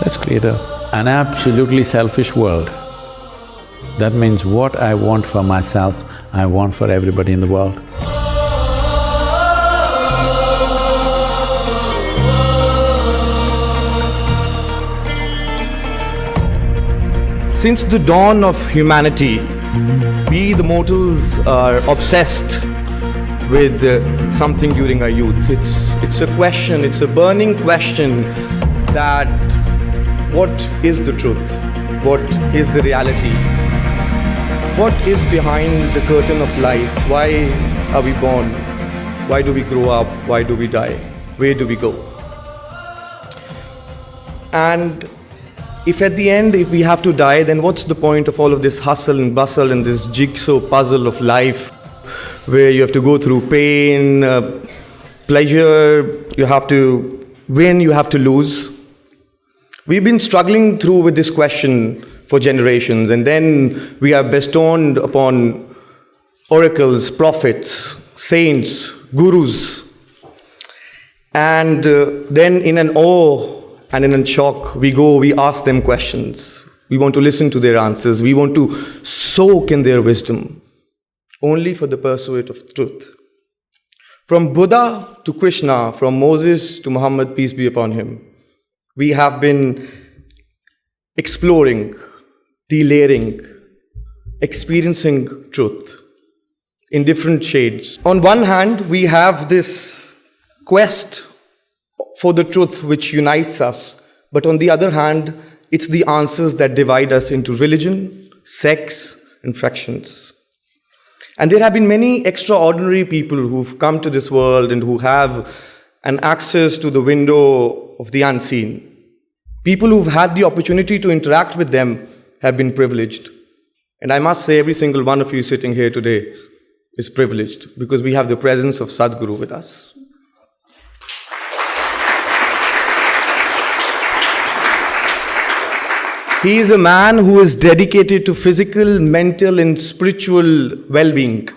Let's create an absolutely selfish world. That means what I want for myself, I want for everybody in the world. Since the dawn of humanity, we the mortals are obsessed with something during our youth. It's a question, it's a burning question that what is the truth? What is the reality? What is behind the curtain of life? Why are we born? Why do we grow up? Why do we die? Where do we go? And if at the end, if we have to die, then what's the point of all of this hustle and bustle and this jigsaw puzzle of life where you have to go through pain, pleasure, you have to win, you have to lose? We've been struggling through with this question for generations, and then we are bestowed upon oracles, prophets, saints, gurus, and then in an awe and in a shock, we ask them questions. We want to listen to their answers. We want to soak in their wisdom, only for the pursuit of truth. From Buddha to Krishna, from Moses to Muhammad, peace be upon him, we have been exploring, delayering, experiencing truth in different shades. On one hand, we have this quest for the truth which unites us, but on the other hand, it's the answers that divide us into religion, sects, and fractions. And there have been many extraordinary people who've come to this world and who have an access to the window of the unseen. People who've had the opportunity to interact with them have been privileged. And I must say, every single one of you sitting here today is privileged because we have the presence of Sadguru with us. He is a man who is dedicated to physical, mental, and spiritual well-being,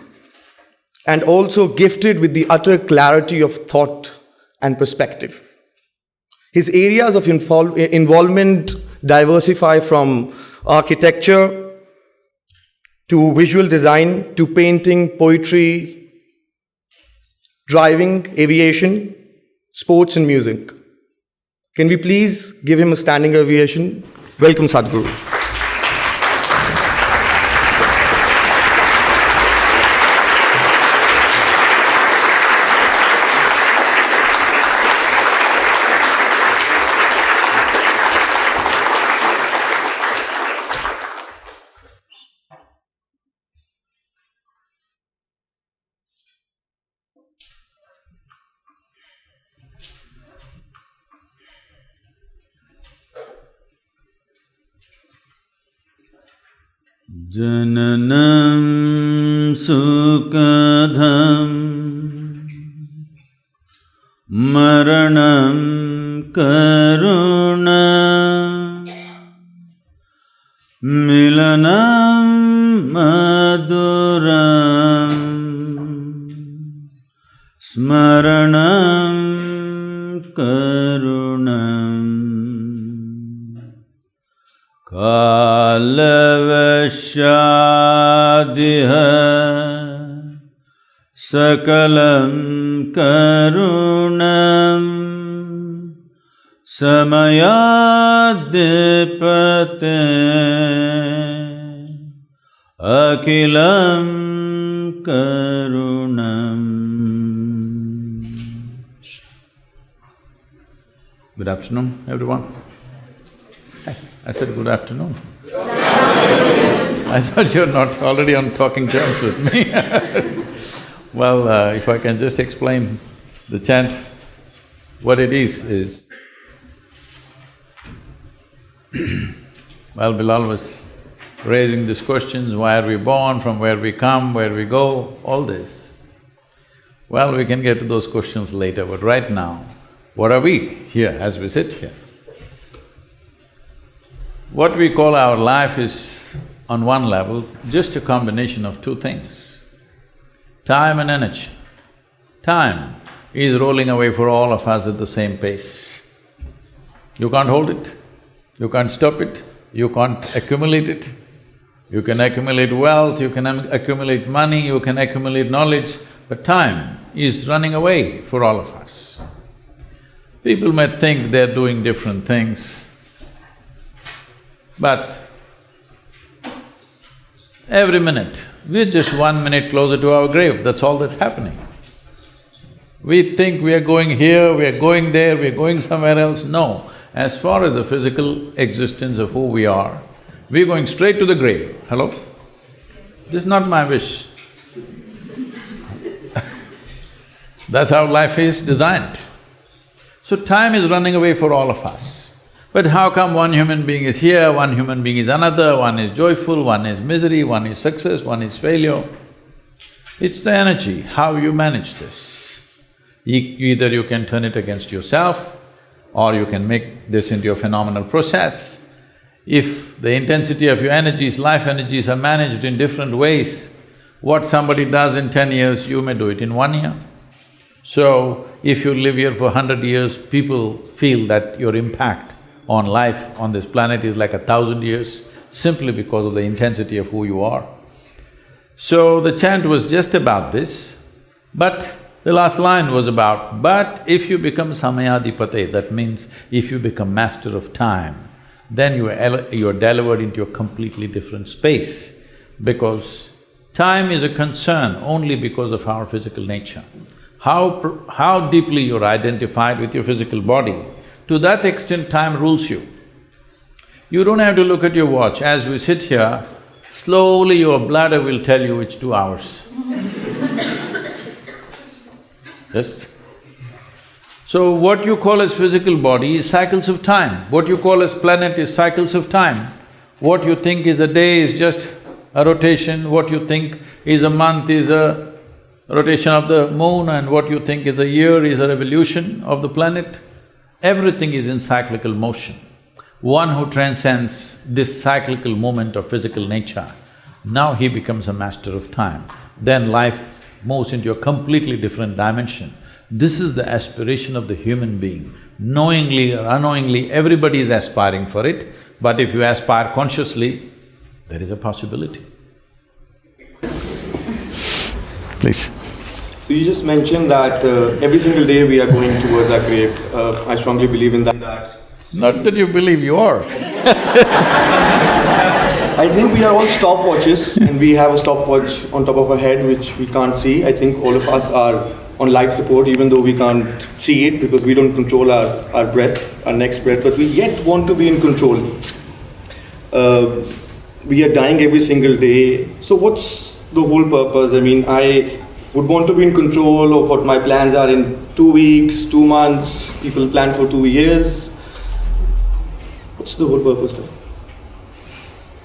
and also gifted with the utter clarity of thought and perspective. His areas of involvement diversify from architecture to visual design to painting, poetry, driving, aviation, sports, and music. Can we please give him a standing ovation? Welcome, Sadguru. Jananam sukadham maranam karuna milanam maduram smaranam karunam kalavashadiha sakalam karunam samayadipate akilam karunam. Good afternoon, everyone. I said good afternoon. I thought you're not already on talking terms with me. Well, if I can just explain the chant, what it is well, Bilal was raising these questions, why are we born, from where we come, where we go, all this. Well, we can get to those questions later, but right now, what are we here as we sit here? What we call our life is, on one level, just a combination of two things: time and energy. Time is rolling away for all of us at the same pace. You can't hold it. You can't stop it, you can't accumulate it. You can accumulate wealth, you can accumulate money, you can accumulate knowledge, but time is running away for all of us. People may think they're doing different things, but every minute, we're just 1 minute closer to our grave, that's all that's happening. We think we are going here, we are going there, we are going somewhere else. No, as far as the physical existence of who we are, we're going straight to the grave. Hello? This is not my wish. That's how life is designed. So time is running away for all of us. But how come one human being is here, one human being is another, one is joyful, one is misery, one is success, one is failure? It's the energy, how you manage this. Either you can turn it against yourself, or you can make this into a phenomenal process. If the intensity of your energies, life energies are managed in different ways, what somebody does in 10 years, you may do it in 1 year. So, if you live here for 100 years, people feel that your impact on life on this planet is like 1,000 years, simply because of the intensity of who you are. So, the chant was just about this, but the last line was about, but if you become Samayadipate, that means if you become master of time, then you are delivered into a completely different space, because time is a concern only because of our physical nature. How deeply you're identified with your physical body, to that extent time rules you. You don't have to look at your watch. As we sit here, slowly your bladder will tell you it's 2 hours. Yes? So what you call as physical body is cycles of time. What you call as planet is cycles of time. What you think is a day is just a rotation, what you think is a month is a rotation of the moon, and what you think is a year is a revolution of the planet. Everything is in cyclical motion. One who transcends this cyclical movement of physical nature, now he becomes a master of time. Then life moves into a completely different dimension. This is the aspiration of the human being. Knowingly or unknowingly, everybody is aspiring for it, but if you aspire consciously, there is a possibility. Please. So you just mentioned that every single day we are going towards our grave. I strongly believe in that. Not that you believe, you are. I think we are all stopwatches and we have a stopwatch on top of our head which we can't see. I think all of us are on life support even though we can't see it because we don't control our breath, our next breath, but we yet want to be in control. We are dying every single day. So what's the whole purpose? I mean, I would want to be in control of what my plans are in 2 weeks, 2 months, people plan for 2 years. What's the whole purpose then?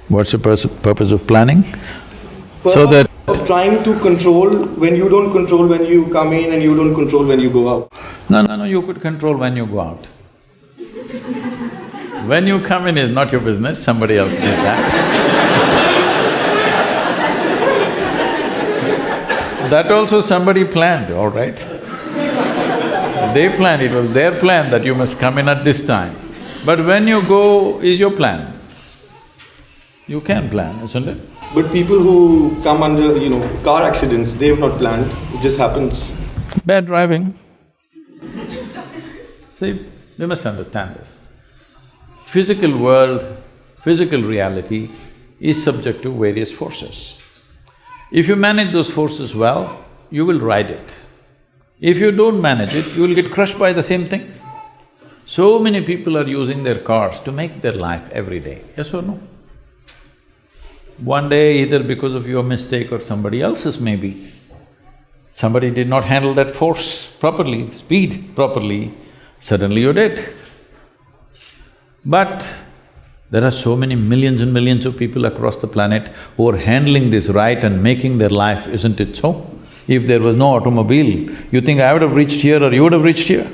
What's the purpose of planning? Purpose So that… of trying to control when you don't control when you come in and you don't control when you go out. No, you could control when you go out. When you come in is not your business, somebody else did that. That also somebody planned, all right? They planned, it was their plan that you must come in at this time. But when you go is your plan. You can plan, isn't it? But people who come under, car accidents, they have not planned, it just happens. Bad driving. See, you must understand this. Physical world, physical reality is subject to various forces. If you manage those forces well, you will ride it. If you don't manage it, you will get crushed by the same thing. So many people are using their cars to make their life every day, yes or no? One day, either because of your mistake or somebody else's maybe, somebody did not handle that force properly, speed properly, suddenly you're dead. But there are so many millions and millions of people across the planet who are handling this right and making their life, isn't it so? If there was no automobile, you think I would have reached here or you would have reached here?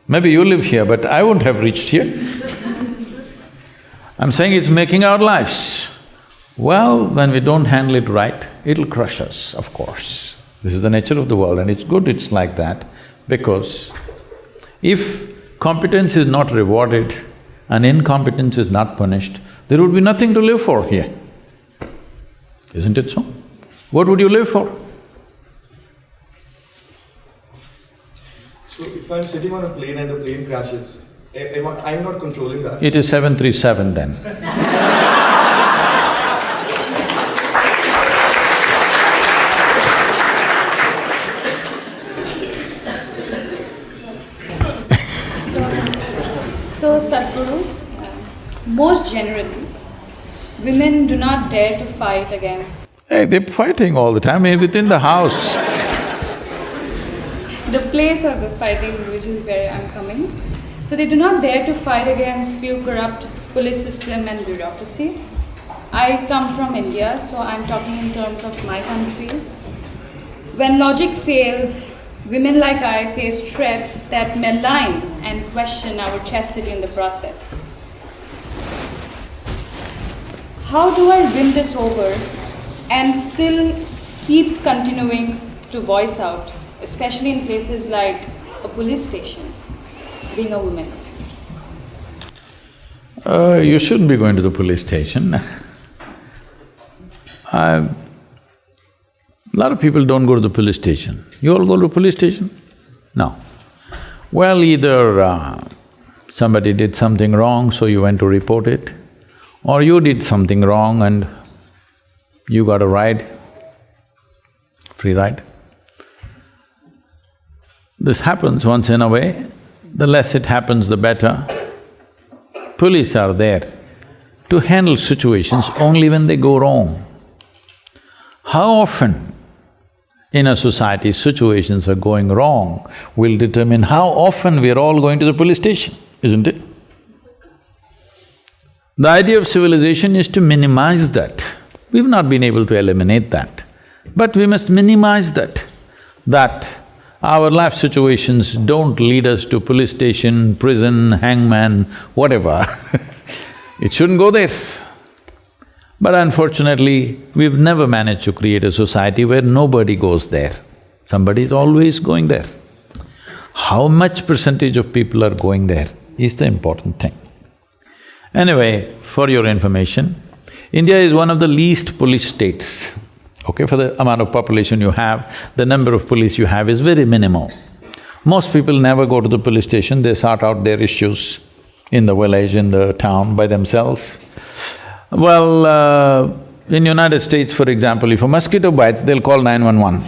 Maybe you live here, but I wouldn't have reached here. I'm saying it's making our lives. Well, when we don't handle it right, it'll crush us, of course. This is the nature of the world and it's good it's like that, because if competence is not rewarded, and incompetence is not punished, there would be nothing to live for here. Isn't it so? What would you live for? So if I'm sitting on a plane and the plane crashes, I'm not controlling that. It is 737 then. So, Sadguru, most generally, women do not dare to fight against… Hey, they're fighting all the time, within the house. The place of the fighting, which is where I'm coming. So they do not dare to fight against few corrupt police system and bureaucracy. I come from India, so I'm talking in terms of my country. When logic fails, women like I face threats that malign and question our chastity in the process. How do I win this over and still keep continuing to voice out, especially in places like a police station, being a woman? You shouldn't be going to the police station. A lot of people don't go to the police station. You all go to the police station? No. Well, either somebody did something wrong, so you went to report it, or you did something wrong and you got a ride, free ride. This happens once in a way. The less it happens, the better. Police are there to handle situations only when they go wrong. How often in a society situations are going wrong will determine how often we're all going to the police station, isn't it? The idea of civilization is to minimize that. We've not been able to eliminate that, but we must minimize that our life situations don't lead us to police station, prison, hangman, whatever. It shouldn't go there. But unfortunately, we've never managed to create a society where nobody goes there. Somebody is always going there. How much percentage of people are going there is the important thing. Anyway, for your information, India is one of the least police states. Okay, for the amount of population you have, the number of police you have is very minimal. Most people never go to the police station, they sort out their issues in the village, in the town by themselves. Well, in United States, for example, if a mosquito bites, they'll call 911.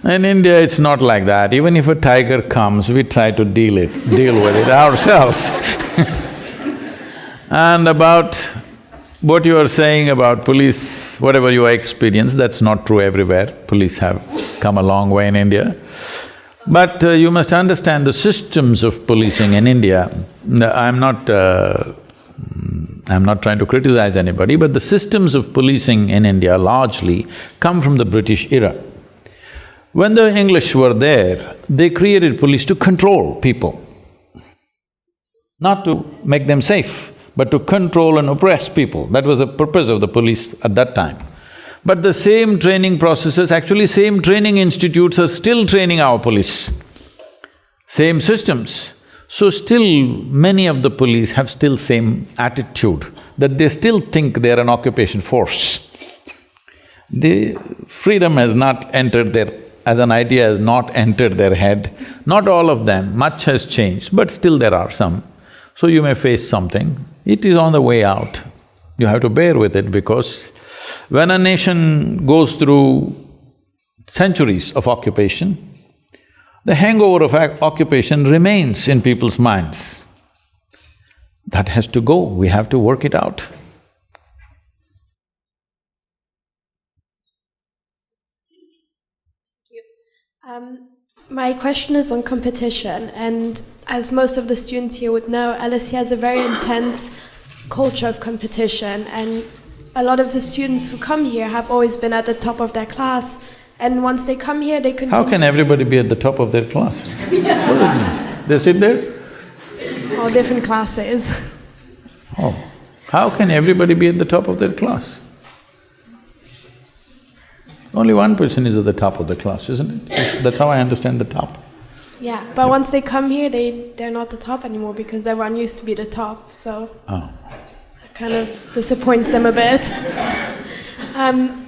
In India, it's not like that. Even if a tiger comes, we try to deal with it ourselves. And about what you are saying about police, whatever your experience, that's not true everywhere. Police have come a long way in India. But you must understand the systems of policing in India. I'm not trying to criticize anybody, but the systems of policing in India largely come from the British era. When the English were there, they created police to control people, not to make them safe, but to control and oppress people. That was the purpose of the police at that time. But the same training processes, actually same training institutes are still training our police, same systems. So still many of the police have still same attitude, that they still think they're an occupation force. The freedom has not entered their… as an idea has not entered their head. Not all of them, much has changed, but still there are some. So you may face something, it is on the way out. You have to bear with it because when a nation goes through centuries of occupation, the hangover of occupation remains in people's minds. That has to go, we have to work it out. My question is on competition, and as most of the students here would know, LSE has a very intense culture of competition, and a lot of the students who come here have always been at the top of their class, and once they come here, they continue… How can everybody be at the top of their class? What does it mean? They sit there? All different classes. Oh, how can everybody be at the top of their class? Only one person is at the top of the class, isn't it? That's how I understand the top. Yeah, but once they come here, they're not the top anymore because everyone used to be the top, so it kind of disappoints them a bit.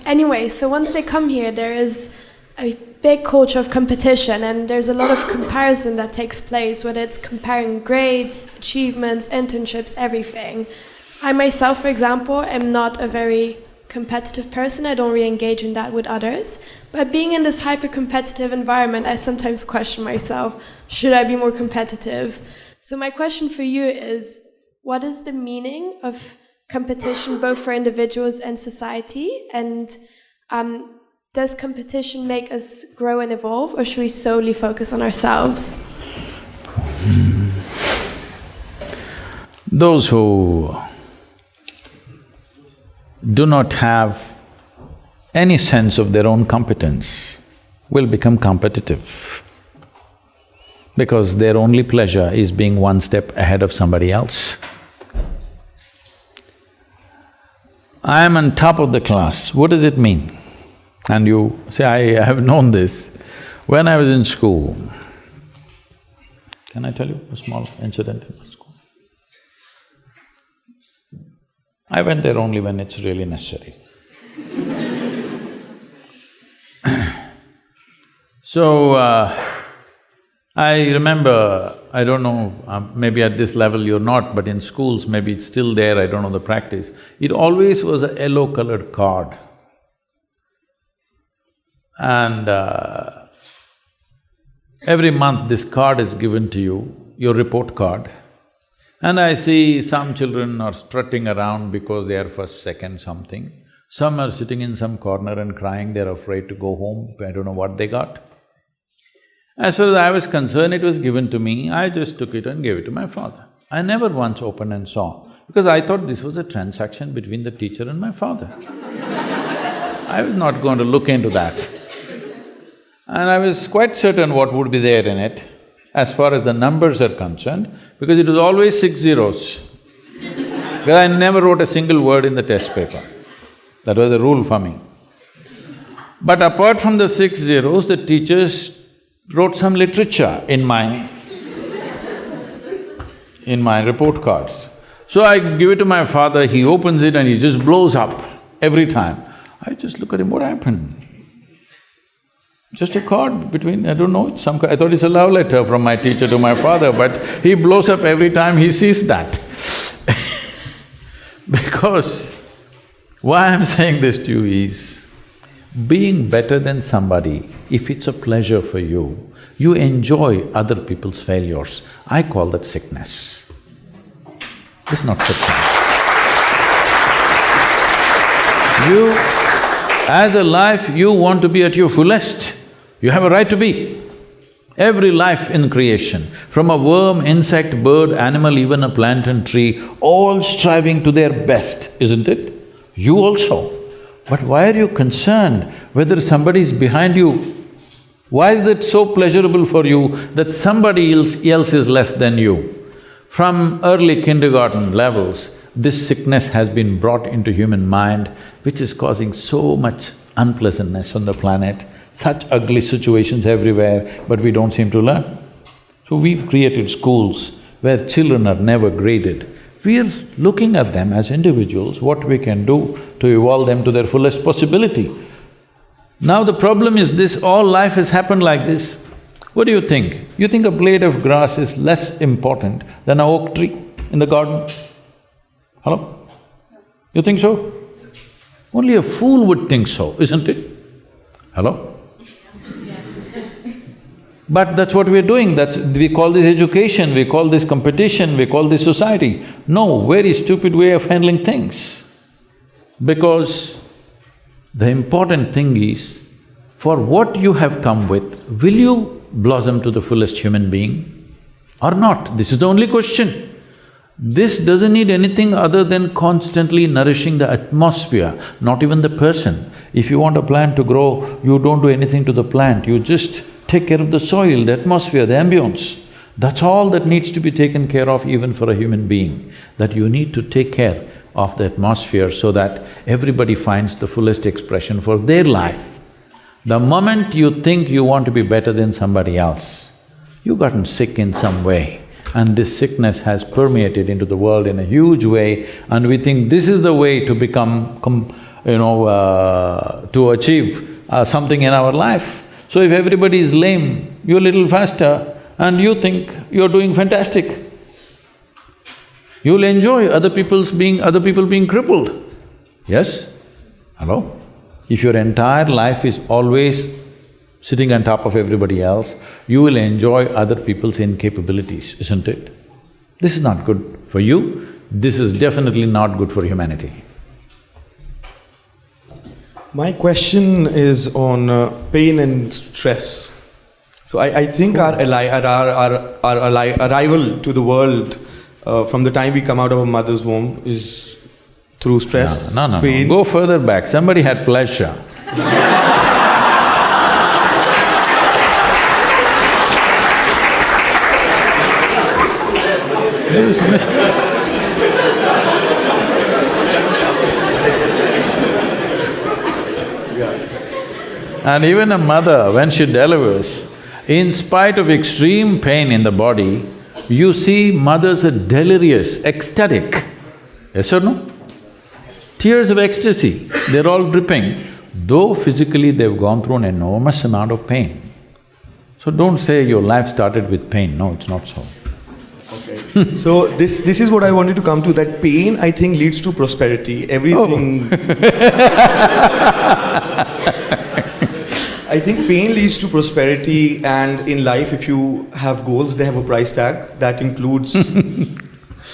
Anyway, so once they come here, there is a big culture of competition, and there's a lot of comparison that takes place, whether it's comparing grades, achievements, internships, everything. I myself, for example, am not a very competitive person. I don't really engage in that with others. But being in this hyper-competitive environment, I sometimes question myself, should I be more competitive? So my question for you is, what is the meaning of competition both for individuals and society? And does competition make us grow and evolve, or should we solely focus on ourselves? Those who do not have any sense of their own competence will become competitive because their only pleasure is being one step ahead of somebody else. I am on top of the class, what does it mean? And you say, I have known this. When I was in school, can I tell you a small incident in my school? I went there only when it's really necessary. So, I remember, I don't know, maybe at this level you're not, but in schools maybe it's still there, I don't know the practice. It always was a yellow-colored card. And every month this card is given to you, your report card. And I see some children are strutting around because they are first, second, something. Some are sitting in some corner and crying, they're afraid to go home, I don't know what they got. As far as I was concerned, it was given to me, I just took it and gave it to my father. I never once opened and saw, because I thought this was a transaction between the teacher and my father. I was not going to look into that. And I was quite certain what would be there in it, as far as the numbers are concerned, because it was always 6 zeros. Because I never wrote a single word in the test paper. That was a rule for me. But apart from the 6 zeros, the teachers wrote some literature in my report cards. So I give it to my father, he opens it and he just blows up every time. I just look at him, what happened? Just a card between… I don't know, it's some… I thought it's a love letter from my teacher to my father, but he blows up every time he sees that. Because why I'm saying this to you is, being better than somebody, if it's a pleasure for you, you enjoy other people's failures. I call that sickness. It's not sickness. You, as a life, you want to be at your fullest. You have a right to be. Every life in creation, from a worm, insect, bird, animal, even a plant and tree, all striving to their best, isn't it? You also. But why are you concerned whether somebody is behind you? Why is that so pleasurable for you that somebody else is less than you? From early kindergarten levels, this sickness has been brought into human mind, which is causing so much unpleasantness on the planet, such ugly situations everywhere, but we don't seem to learn. So we've created schools where children are never graded. We're looking at them as individuals, what we can do to evolve them to their fullest possibility. Now the problem is this, all life has happened like this. What do you think? You think a blade of grass is less important than an oak tree in the garden? Hello? You think so? Only a fool would think so, isn't it? Hello? But that's what we're doing, we call this education, we call this competition, we call this society. No, very stupid way of handling things. Because the important thing is, for what you have come with, will you blossom to the fullest human being or not? This is the only question. This doesn't need anything other than constantly nourishing the atmosphere, not even the person. If you want a plant to grow, you don't do anything to the plant, you just take care of the soil, the atmosphere, the ambience. That's all that needs to be taken care of even for a human being, that you need to take care of the atmosphere so that everybody finds the fullest expression for their life. The moment you think you want to be better than somebody else, You've gotten sick in some way, and this sickness has permeated into the world in a huge way, and we think this is the way to become, to achieve something in our life. So if everybody is lame, you're a little faster and you think you're doing fantastic. You'll enjoy other people being crippled. Yes? Hello? If your entire life is always sitting on top of everybody else, you will enjoy other people's incapabilities, isn't it? This is not good for you, this is definitely not good for humanity. My question is on pain and stress. So I think our arrival to the world from the time we come out of our mother's womb is through stress, pain. No. Go further back, somebody had pleasure. And even a mother, when she delivers, in spite of extreme pain in the body, you see mothers are delirious, ecstatic. Yes or no? Tears of ecstasy, they're all dripping, though physically they've gone through an enormous amount of pain. So don't say your life started with pain, no, it's not so. Okay. So this is what I wanted to come to, that pain I think leads to prosperity, everything… I think pain leads to prosperity, and in life if you have goals, they have a price tag that includes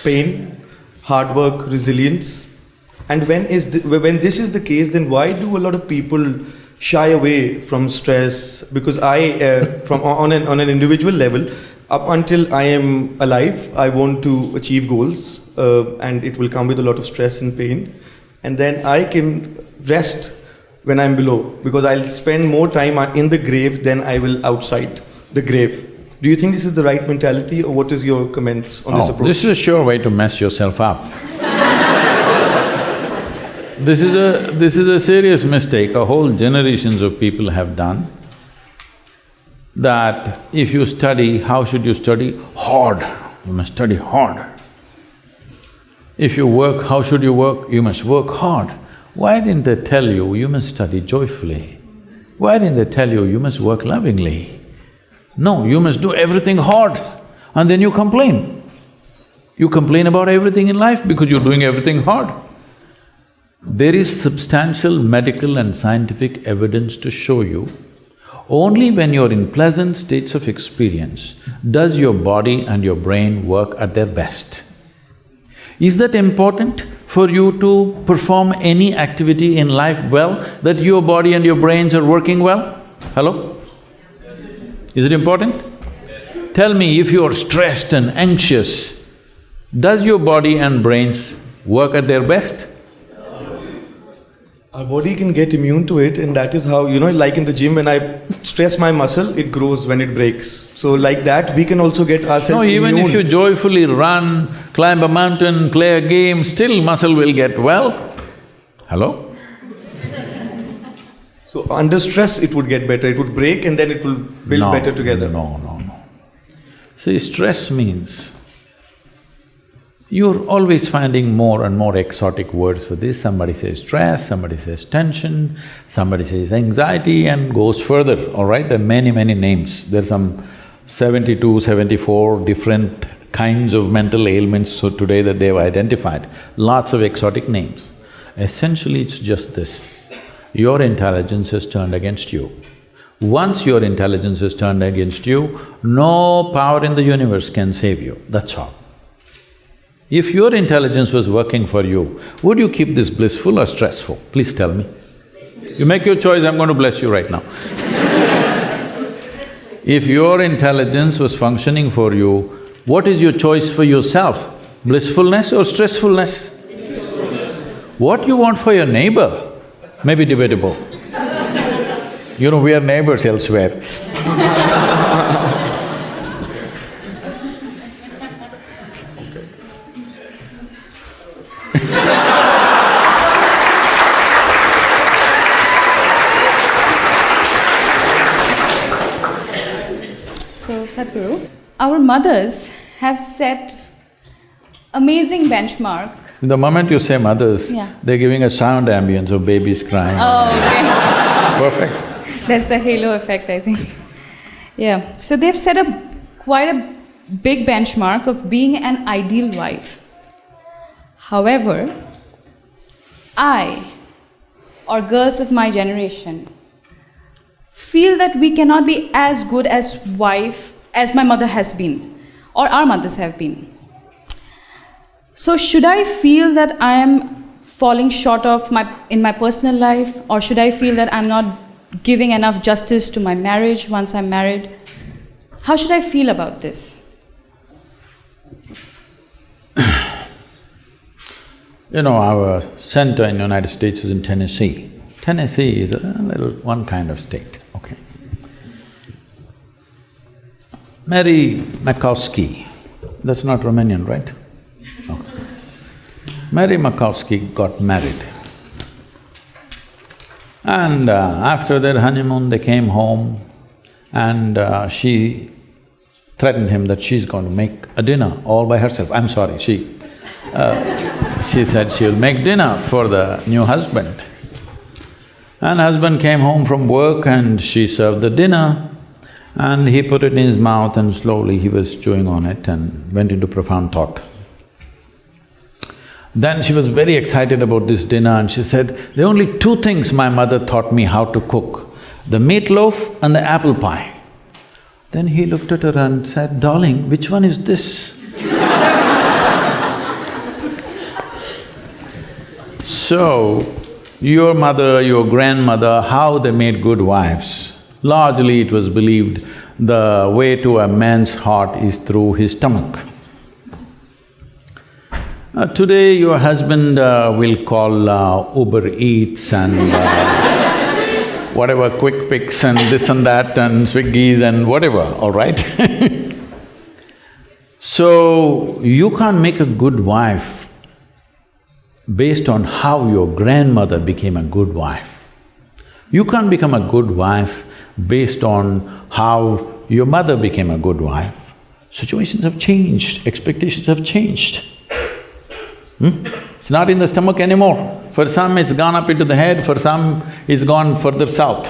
pain, hard work, resilience. And when this is the case, then why do a lot of people shy away from stress? Because on an individual level, up until I am alive, I want to achieve goals, and it will come with a lot of stress and pain. And then I can rest when I'm below, because I'll spend more time in the grave than I will outside the grave. Do you think this is the right mentality, or what is your comments on this approach? This is a sure way to mess yourself up. This is a serious mistake a whole generations of people have done, that if you study, how should you study? Hard. You must study hard. If you work, how should you work? You must work hard. Why didn't they tell you, you must study joyfully? Why didn't they tell you, you must work lovingly? No, you must do everything hard, and then you complain. You complain about everything in life because you're doing everything hard. There is substantial medical and scientific evidence to show you, only when you're in pleasant states of experience does your body and your brain work at their best. Is that important for you to perform any activity in life well, that your body and your brains are working well? Hello? Is it important? Tell me, if you're stressed and anxious, does your body and brains work at their best? Our body can get immune to it, and that is how, like in the gym, when I stress my muscle, it grows when it breaks. So like that, we can also get ourselves immune. No, even if you joyfully run, climb a mountain, play a game, still muscle will get well. Hello? So under stress, it would get better, it would break and then it will build better together. No. See, stress means you're always finding more and more exotic words for this. Somebody says stress, somebody says tension, somebody says anxiety, and goes further, all right? There are many names. There are some 72, 74 different kinds of mental ailments so today that they've identified. Lots of exotic names. Essentially, it's just this: your intelligence has turned against you. Once your intelligence is turned against you, no power in the universe can save you, that's all. If your intelligence was working for you, would you keep this blissful or stressful? Please tell me. You make your choice, I'm going to bless you right now. If your intelligence was functioning for you, what is your choice for yourself? Blissfulness or stressfulness? What you want for your neighbor may be debatable. We are neighbors elsewhere. Sadguru. Our mothers have set amazing benchmark. The moment you say mothers, Yeah. they're giving a sound ambience of babies crying. Oh, okay. Perfect. That's the halo effect, I think. Yeah. So they've set quite a big benchmark of being an ideal wife. However, I, or girls of my generation, feel that we cannot be as good as wife as my mother has been, or our mothers have been. So should I feel that I am falling short of in my personal life, or should I feel that I'm not giving enough justice to my marriage once I'm married? How should I feel about this? You know, our center in the United States is in Tennessee. Tennessee is a little one kind of state, okay. Mary Makowski, that's not Romanian, right? No. Mary Makowski got married. And after their honeymoon, they came home and she threatened him that she's going to make a dinner all by herself. I'm sorry, she said she'll make dinner for the new husband. And husband came home from work and she served the dinner and he put it in his mouth and slowly he was chewing on it and went into profound thought. Then she was very excited about this dinner and she said, there are only two things my mother taught me how to cook, the meatloaf and the apple pie. Then he looked at her and said, darling, which one is this? So, your mother, your grandmother, how they made good wives? Largely it was believed the way to a man's heart is through his stomach. Today your husband will call Uber Eats and whatever, Quick Picks and this and that and Swiggies and whatever, all right? So, you can't make a good wife based on how your grandmother became a good wife. You can't become a good wife based on how your mother became a good wife. Situations have changed, expectations have changed. It's not in the stomach anymore. For some it's gone up into the head, for some it's gone further south.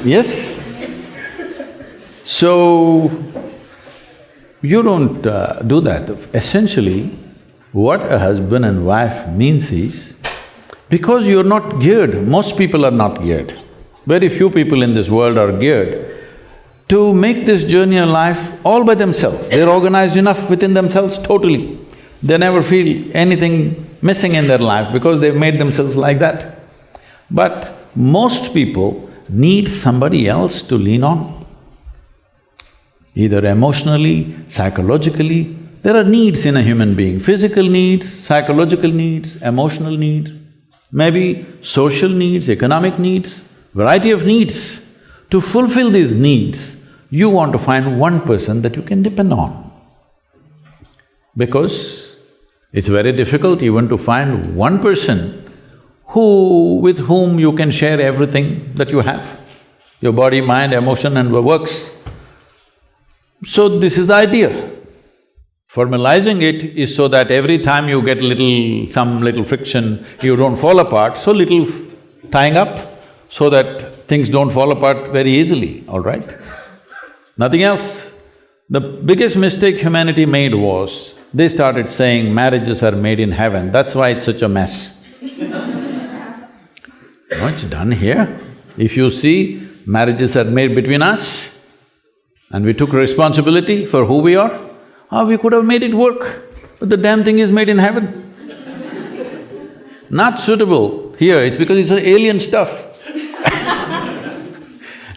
Yes? So, you don't do that. Essentially, what a husband and wife means is, because you're not geared, most people are not geared, very few people in this world are geared to make this journey of life all by themselves. They're organized enough within themselves totally. They never feel anything missing in their life because they've made themselves like that. But most people need somebody else to lean on. Either emotionally, psychologically, there are needs in a human being, physical needs, psychological needs, emotional needs, maybe social needs, economic needs, variety of needs. To fulfill these needs, you want to find one person that you can depend on. Because it's very difficult even to find one person with whom you can share everything that you have, your body, mind, emotion and works. So this is the idea. Formalizing it is so that every time you get some little friction, you don't fall apart, so little tying up so that things don't fall apart very easily, all right? Nothing else. The biggest mistake humanity made was, they started saying marriages are made in heaven, that's why it's such a mess. No, it's done here. If you see, marriages are made between us and we took responsibility for who we are, we could have made it work, but the damn thing is made in heaven. Not suitable here, it's because it's alien stuff.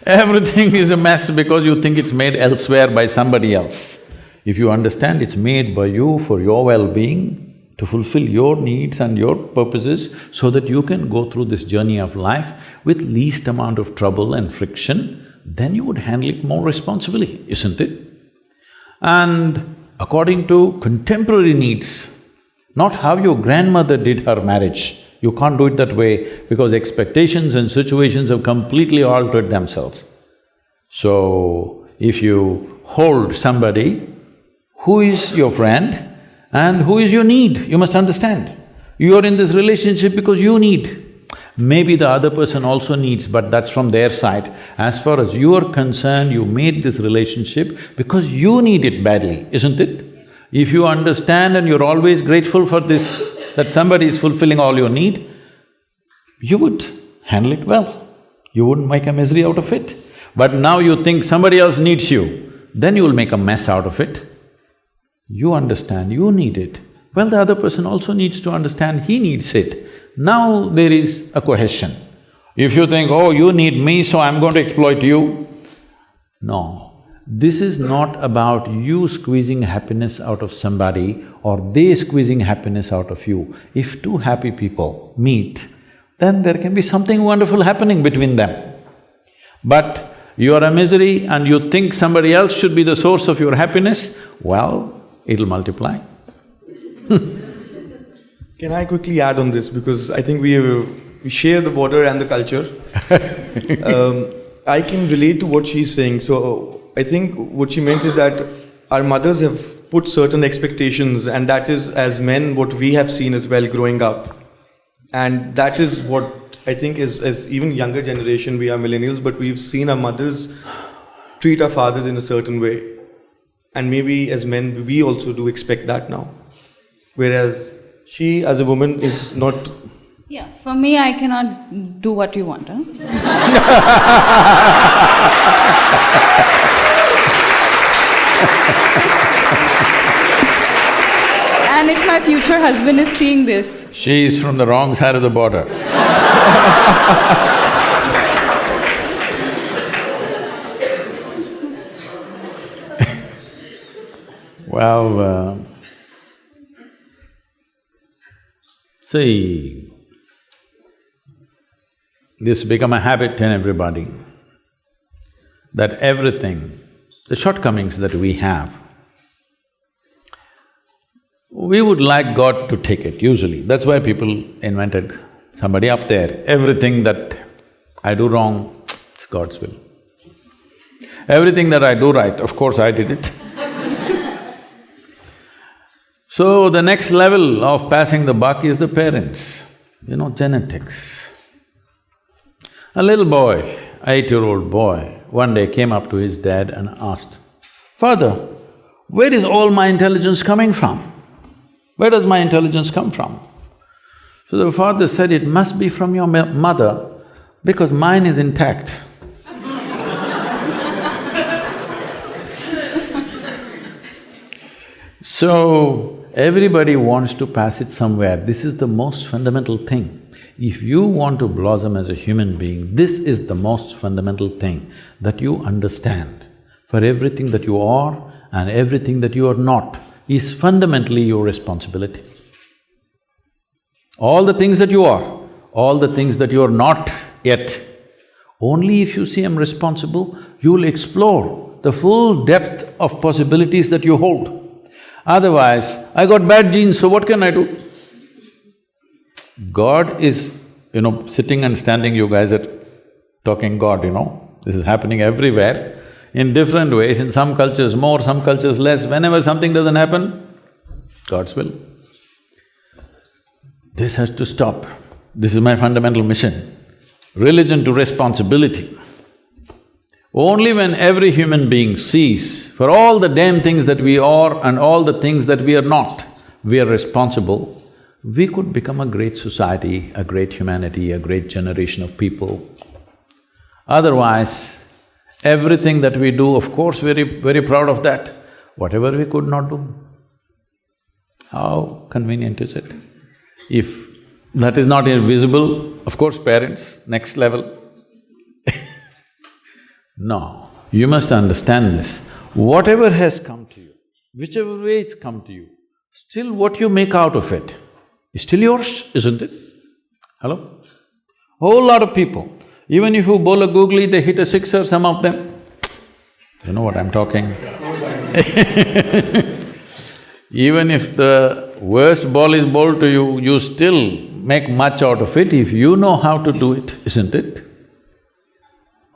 Everything is a mess because you think it's made elsewhere by somebody else. If you understand it's made by you for your well-being, to fulfill your needs and your purposes so that you can go through this journey of life with least amount of trouble and friction, then you would handle it more responsibly, isn't it? And according to contemporary needs, not how your grandmother did her marriage, You can't do it that way because expectations and situations have completely altered themselves. So, if you hold somebody who is your friend and who is your need, you must understand. You are in this relationship because you need. Maybe the other person also needs, but that's from their side. As far as you are concerned, you made this relationship because you need it badly, isn't it? If you understand and you're always grateful for this, that somebody is fulfilling all your need, you would handle it well. You wouldn't make a misery out of it. But now you think somebody else needs you, then you will make a mess out of it. You understand, you need it. Well, the other person also needs to understand he needs it. Now there is a cohesion. If you think, oh, you need me, so I'm going to exploit you. No, this is not about you squeezing happiness out of somebody or they squeezing happiness out of you. If two happy people meet, then there can be something wonderful happening between them. But you are a misery and you think somebody else should be the source of your happiness, well, it'll multiply. Can I quickly add on this, because I think we share the border and the culture. I can relate to what she's saying. So I think what she meant is that our mothers have put certain expectations, and that is, as men, what we have seen as well growing up. And that is what I think is, as even younger generation, we are millennials, but we've seen our mothers treat our fathers in a certain way. And maybe as men, we also do expect that now. Whereas she, as a woman, is not… Yeah, for me, I cannot do what you want, huh? And if my future husband is seeing this… She is from the wrong side of the border. Well, see, this become a habit in everybody, that everything, the shortcomings that we have, we would like God to take it, usually. That's why people invented somebody up there. Everything that I do wrong, it's God's will. Everything that I do right, of course I did it. So the next level of passing the buck is the parents, genetics. A little boy, 8-year-old boy, one day came up to his dad and asked, "Father, where is all my intelligence coming from? Where does my intelligence come from?" So the father said, "It must be from your mother, because mine is intact." So, everybody wants to pass it somewhere. This is the most fundamental thing. If you want to blossom as a human being, this is the most fundamental thing, that you understand. For everything that you are and everything that you are not is fundamentally your responsibility. All the things that you are, all the things that you are not yet, only if you say, I'm responsible, you will explore the full depth of possibilities that you hold. Otherwise, I got bad genes, so what can I do? God is, sitting and standing, you guys are talking God, this is happening everywhere, in different ways, in some cultures more, some cultures less. Whenever something doesn't happen, God's will. This has to stop. This is my fundamental mission. Religion to responsibility. Only when every human being sees, for all the damn things that we are and all the things that we are not, we are responsible, we could become a great society, a great humanity, a great generation of people. Otherwise, everything that we do, of course, very proud of that. Whatever we could not do, how convenient is it? If that is not invisible, of course, parents, next level. No, you must understand this. Whatever has come to you, whichever way it's come to you, still what you make out of it is still yours, isn't it? Hello? Whole lot of people, even if you bowl a googly, they hit a sixer, some of them. You know what I'm talking? Even if the worst ball is bowled to you, you still make much out of it if you know how to do it, isn't it?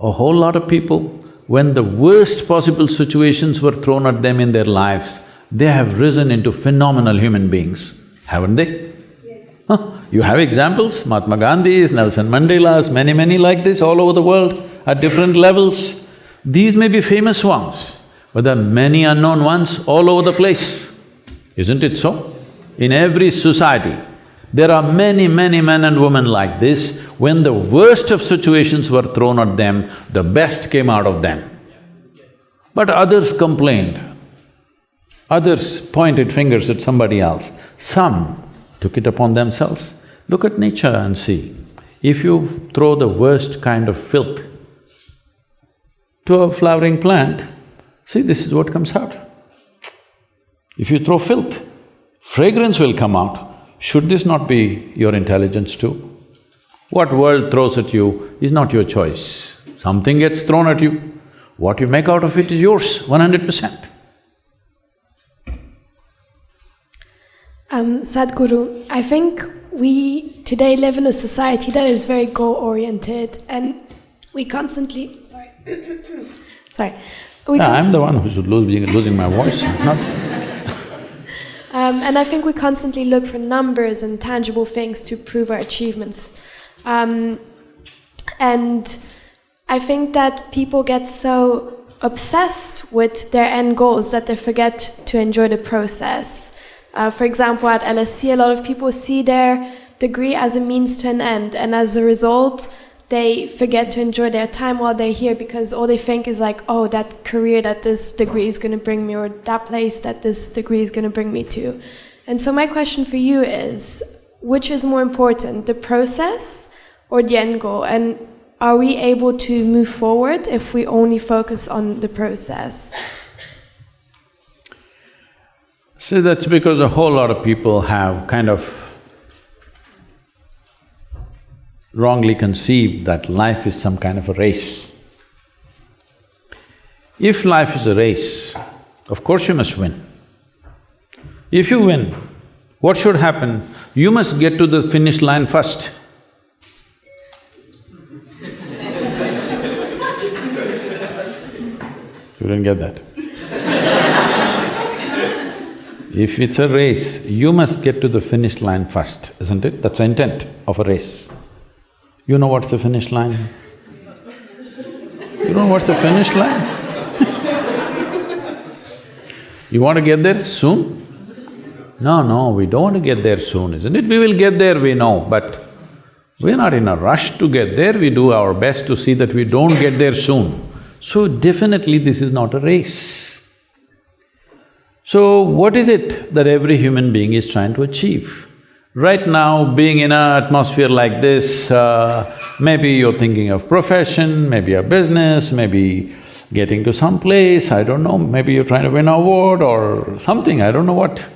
A whole lot of people, when the worst possible situations were thrown at them in their lives, they have risen into phenomenal human beings, haven't they? Yes. Huh? You have examples, Mahatma Gandhis, Nelson Mandelas, many like this all over the world at different levels. These may be famous ones, but there are many unknown ones all over the place, isn't it so? In every society, there are many men and women like this. When the worst of situations were thrown at them, the best came out of them. But others complained, others pointed fingers at somebody else, some took it upon themselves. Look at nature and see, if you throw the worst kind of filth to a flowering plant, see, this is what comes out. If you throw filth, fragrance will come out. Should this not be your intelligence too? What world throws at you is not your choice. Something gets thrown at you. What you make out of it is yours, 100%. Sadguru, I think we today live in a society that is very goal-oriented, and we constantly… Sorry. Sorry. I'm the one who's losing my voice, not… And I think we constantly look for numbers and tangible things to prove our achievements. And I think that people get so obsessed with their end goals that they forget to enjoy the process. For example, at LSE, a lot of people see their degree as a means to an end, and as a result, they forget to enjoy their time while they're here, because all they think is like, oh, that career that this degree is going to bring me, or that place that this degree is going to bring me to. And so my question for you is, which is more important, the process or the end goal? And are we able to move forward if we only focus on the process? See, that's because a whole lot of people have kind of wrongly conceived that life is some kind of a race. If life is a race, of course you must win. If you win, what should happen? You must get to the finish line first. You didn't get that? If it's a race, you must get to the finish line first, isn't it? That's the intent of a race. You know what's the finish line? You know what's the finish line? You want to get there soon? No, we don't want to get there soon, isn't it? We will get there, we know, but we're not in a rush to get there, we do our best to see that we don't get there soon. So definitely this is not a race. So what is it that every human being is trying to achieve? Right now, being in an atmosphere like this, maybe you're thinking of profession, maybe a business, maybe getting to some place, I don't know, maybe you're trying to win an award or something, I don't know what.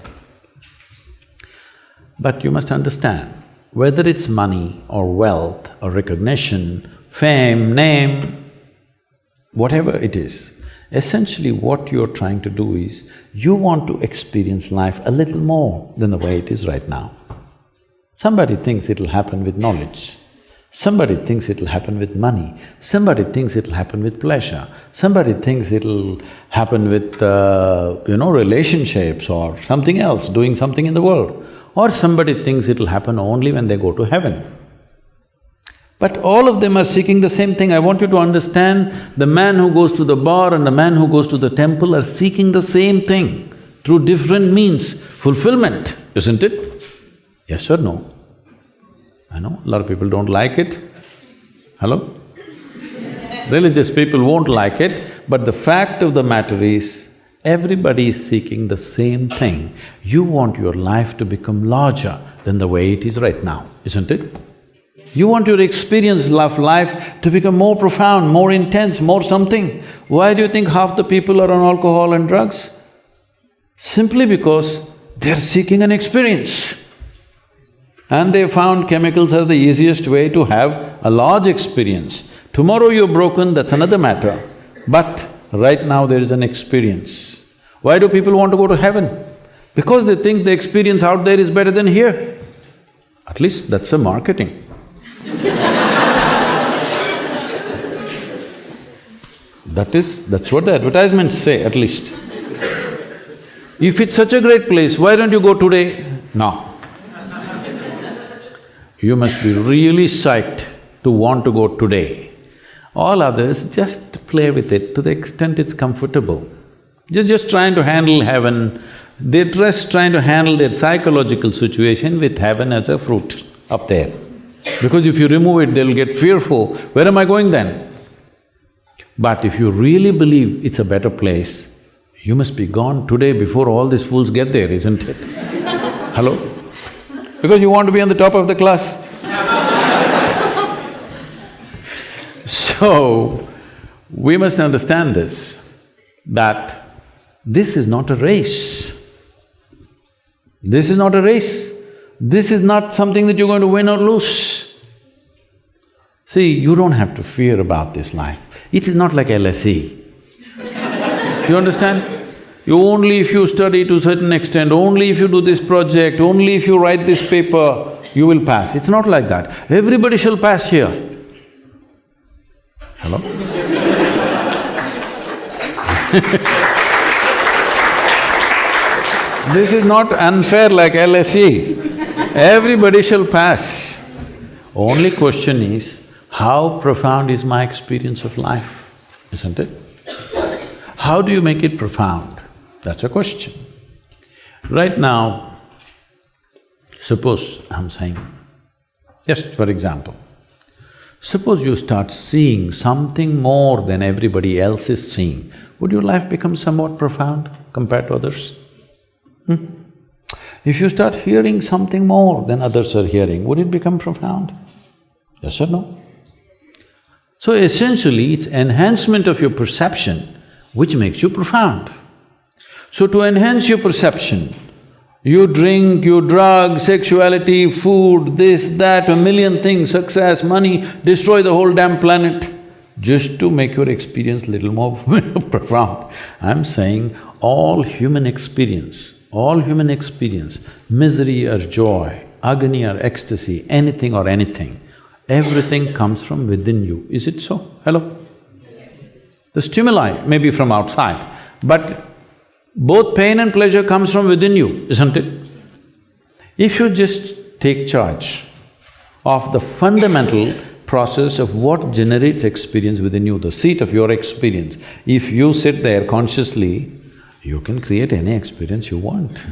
But you must understand, whether it's money or wealth or recognition, fame, name, whatever it is, essentially what you're trying to do is, you want to experience life a little more than the way it is right now. Somebody thinks it'll happen with knowledge, somebody thinks it'll happen with money, somebody thinks it'll happen with pleasure, somebody thinks it'll happen with, relationships or something else, doing something in the world, or somebody thinks it'll happen only when they go to heaven. But all of them are seeking the same thing. I want you to understand, the man who goes to the bar and the man who goes to the temple are seeking the same thing through different means, fulfillment, isn't it? Yes or no? I know, a lot of people don't like it. Hello? Religious people won't like it, but the fact of the matter is, everybody is seeking the same thing. You want your life to become larger than the way it is right now, isn't it? You want your experience of life to become more profound, more intense, more something. Why do you think half the people are on alcohol and drugs? Simply because they're seeking an experience. And they found chemicals are the easiest way to have a large experience. Tomorrow you're broken, that's another matter. But right now there is an experience. Why do people want to go to heaven? Because they think the experience out there is better than here. At least that's a marketing. That's what the advertisements say, at least. If it's such a great place, why don't you go today? No. You must be really psyched to want to go today. All others, just play with it to the extent it's comfortable. They're just trying to handle heaven, they're just trying to handle their psychological situation with heaven as a fruit up there. Because if you remove it, they'll get fearful, where am I going then? But if you really believe it's a better place, you must be gone today before all these fools get there, isn't it? Hello? Because you want to be on the top of the class. So, we must understand this, that this is not a race. This is not a race. This is not something that you're going to win or lose. See, you don't have to fear about this life. It is not like LSE. You understand? Only if you study to a certain extent, only if you do this project, only if you write this paper, you will pass. It's not like that. Everybody shall pass here. Hello? This is not unfair like LSE. Everybody shall pass. Only question is, how profound is my experience of life, isn't it? How do you make it profound? That's a question. Right now, suppose I'm saying, just for example, suppose you start seeing something more than everybody else is seeing, would your life become somewhat profound compared to others? If you start hearing something more than others are hearing, would it become profound? Yes or no? So essentially, it's enhancement of your perception which makes you profound. So to enhance your perception, you drink, you drug, sexuality, food, this, that, a million things, success, money, destroy the whole damn planet just to make your experience little more profound. I'm saying all human experience, misery or joy, agony or ecstasy, anything or anything, everything comes from within you. Is it so? Hello? Yes. The stimuli may be from outside, but both pain and pleasure comes from within you, isn't it? If you just take charge of the fundamental process of what generates experience within you, the seat of your experience, if you sit there consciously, you can create any experience you want.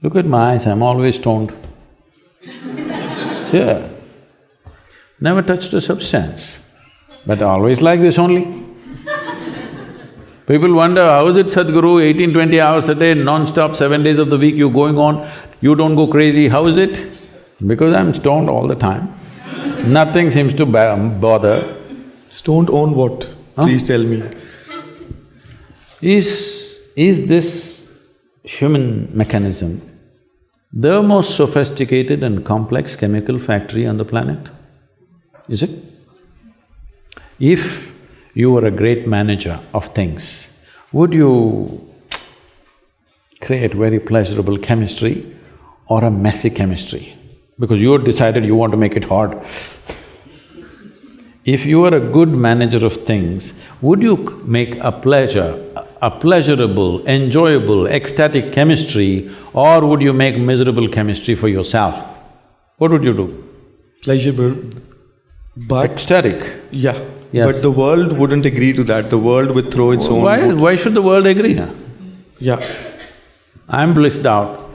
Look at my eyes, I'm always stoned. Yeah. Never touched a substance, but always like this only. People wonder, how is it Sadguru, 18-20 hours a day, non-stop, 7 days of the week you're going on, you don't go crazy, how is it? Because I'm stoned all the time. Nothing seems to bother. Stoned on what? Please tell me. Is this human mechanism the most sophisticated and complex chemical factory on the planet? Is it? If you were a great manager of things, would you create very pleasurable chemistry or a messy chemistry? Because you had decided you want to make it hard. If you were a good manager of things, would you make a pleasurable, enjoyable, ecstatic chemistry, or would you make miserable chemistry for yourself? What would you do? Pleasurable, but… Ecstatic. Yeah. Yes. But the world wouldn't agree to that, the world would throw its own… Why should the world agree? Yeah. I'm blissed out.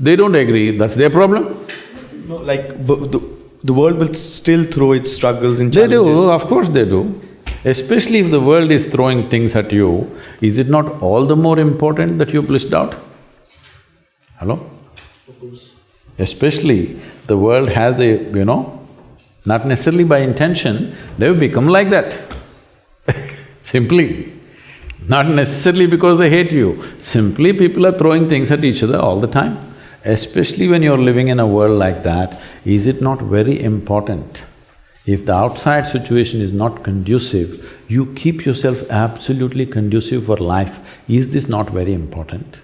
They don't agree, that's their problem. No, like, the world will still throw its struggles and They challenges. do, of course they do. Especially if the world is throwing things at you, is it not all the more important that you're blissed out? Hello? Of course. Especially the world has not necessarily by intention, they've become like that. Simply. Not necessarily because they hate you, simply people are throwing things at each other all the time. Especially when you're living in a world like that, is it not very important? If the outside situation is not conducive, you keep yourself absolutely conducive for life. Is this not very important?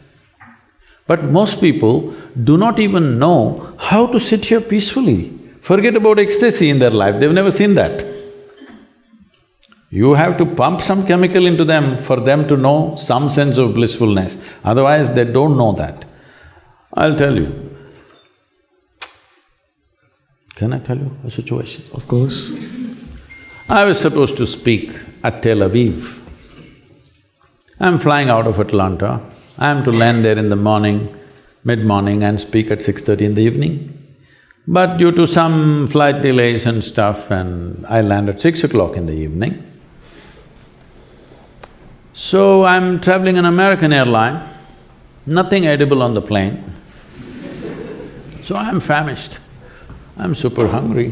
But most people do not even know how to sit here peacefully. Forget about ecstasy in their life, they've never seen that. You have to pump some chemical into them for them to know some sense of blissfulness, otherwise they don't know that. I'll tell you. Can I tell you a situation? Of course. I was supposed to speak at Tel Aviv. I'm flying out of Atlanta. I'm to land there in the morning, mid-morning and speak at 6:30 in the evening. But due to some flight delays and stuff, and I land at 6 o'clock in the evening. So I'm traveling an American airline, nothing edible on the plane. So I'm famished, I'm super hungry.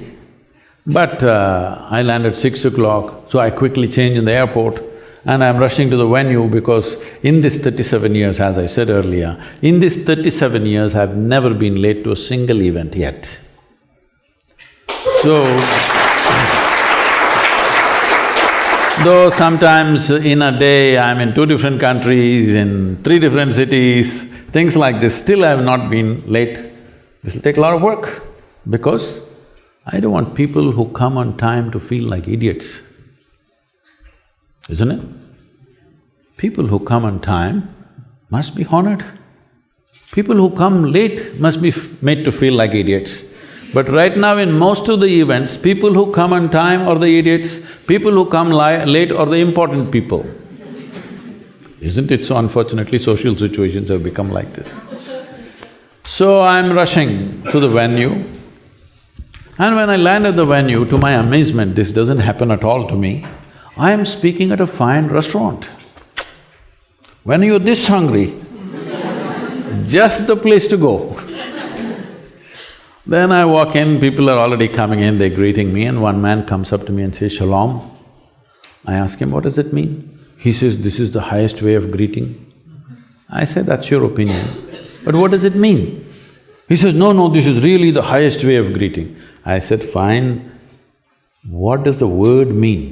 But I land at 6 o'clock, so I quickly change in the airport and I'm rushing to the venue because in this 37 years, as I said earlier, in this 37 years, I've never been late to a single event yet. So, though sometimes in a day I'm in 2 different countries, in 3 different cities, things like this, still I have not been late. This will take a lot of work because I don't want people who come on time to feel like idiots, isn't it? People who come on time must be honored. People who come late must be made to feel like idiots. But right now in most of the events, people who come on time are the idiots, people who come late are the important people. Isn't it so? Unfortunately, social situations have become like this. So I'm rushing to the venue, and when I land at the venue, to my amazement, this doesn't happen at all to me, I am speaking at a fine restaurant. When you're this hungry, just the place to go. Then I walk in, people are already coming in, they're greeting me, and one man comes up to me and says, "Shalom." I ask him, "What does it mean?" He says, "This is the highest way of greeting." I say, "That's your opinion, but what does it mean?" He says, "No, this is really the highest way of greeting." I said, "Fine, what does the word mean?"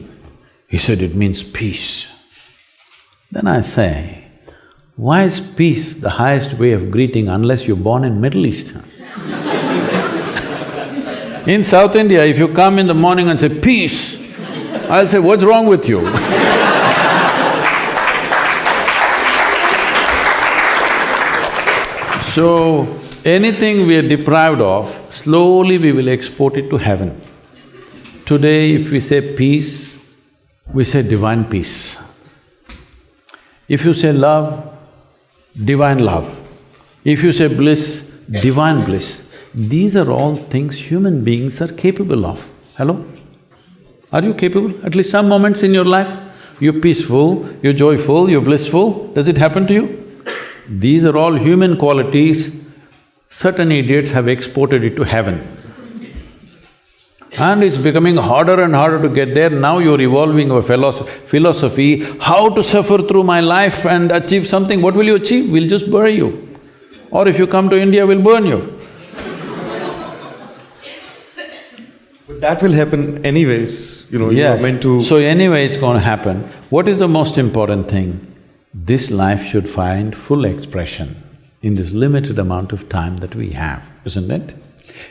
He said, "It means peace." Then I say, "Why is peace the highest way of greeting unless you're born in Middle East?" In South India, if you come in the morning and say, "Peace," I'll say, "What's wrong with you?" So, anything we are deprived of, slowly we will export it to heaven. Today, if we say peace, we say divine peace. If you say love, divine love. If you say bliss, divine bliss. These are all things human beings are capable of. Hello? Are you capable? At least some moments in your life, you're peaceful, you're joyful, you're blissful. Does it happen to you? These are all human qualities. Certain idiots have exported it to heaven. And it's becoming harder and harder to get there. Now you're evolving a philosophy, how to suffer through my life and achieve something. What will you achieve? We'll just bury you. Or if you come to India, we'll burn you. But that will happen anyways, you are meant to… So anyway it's going to happen. What is the most important thing? This life should find full expression in this limited amount of time that we have, isn't it?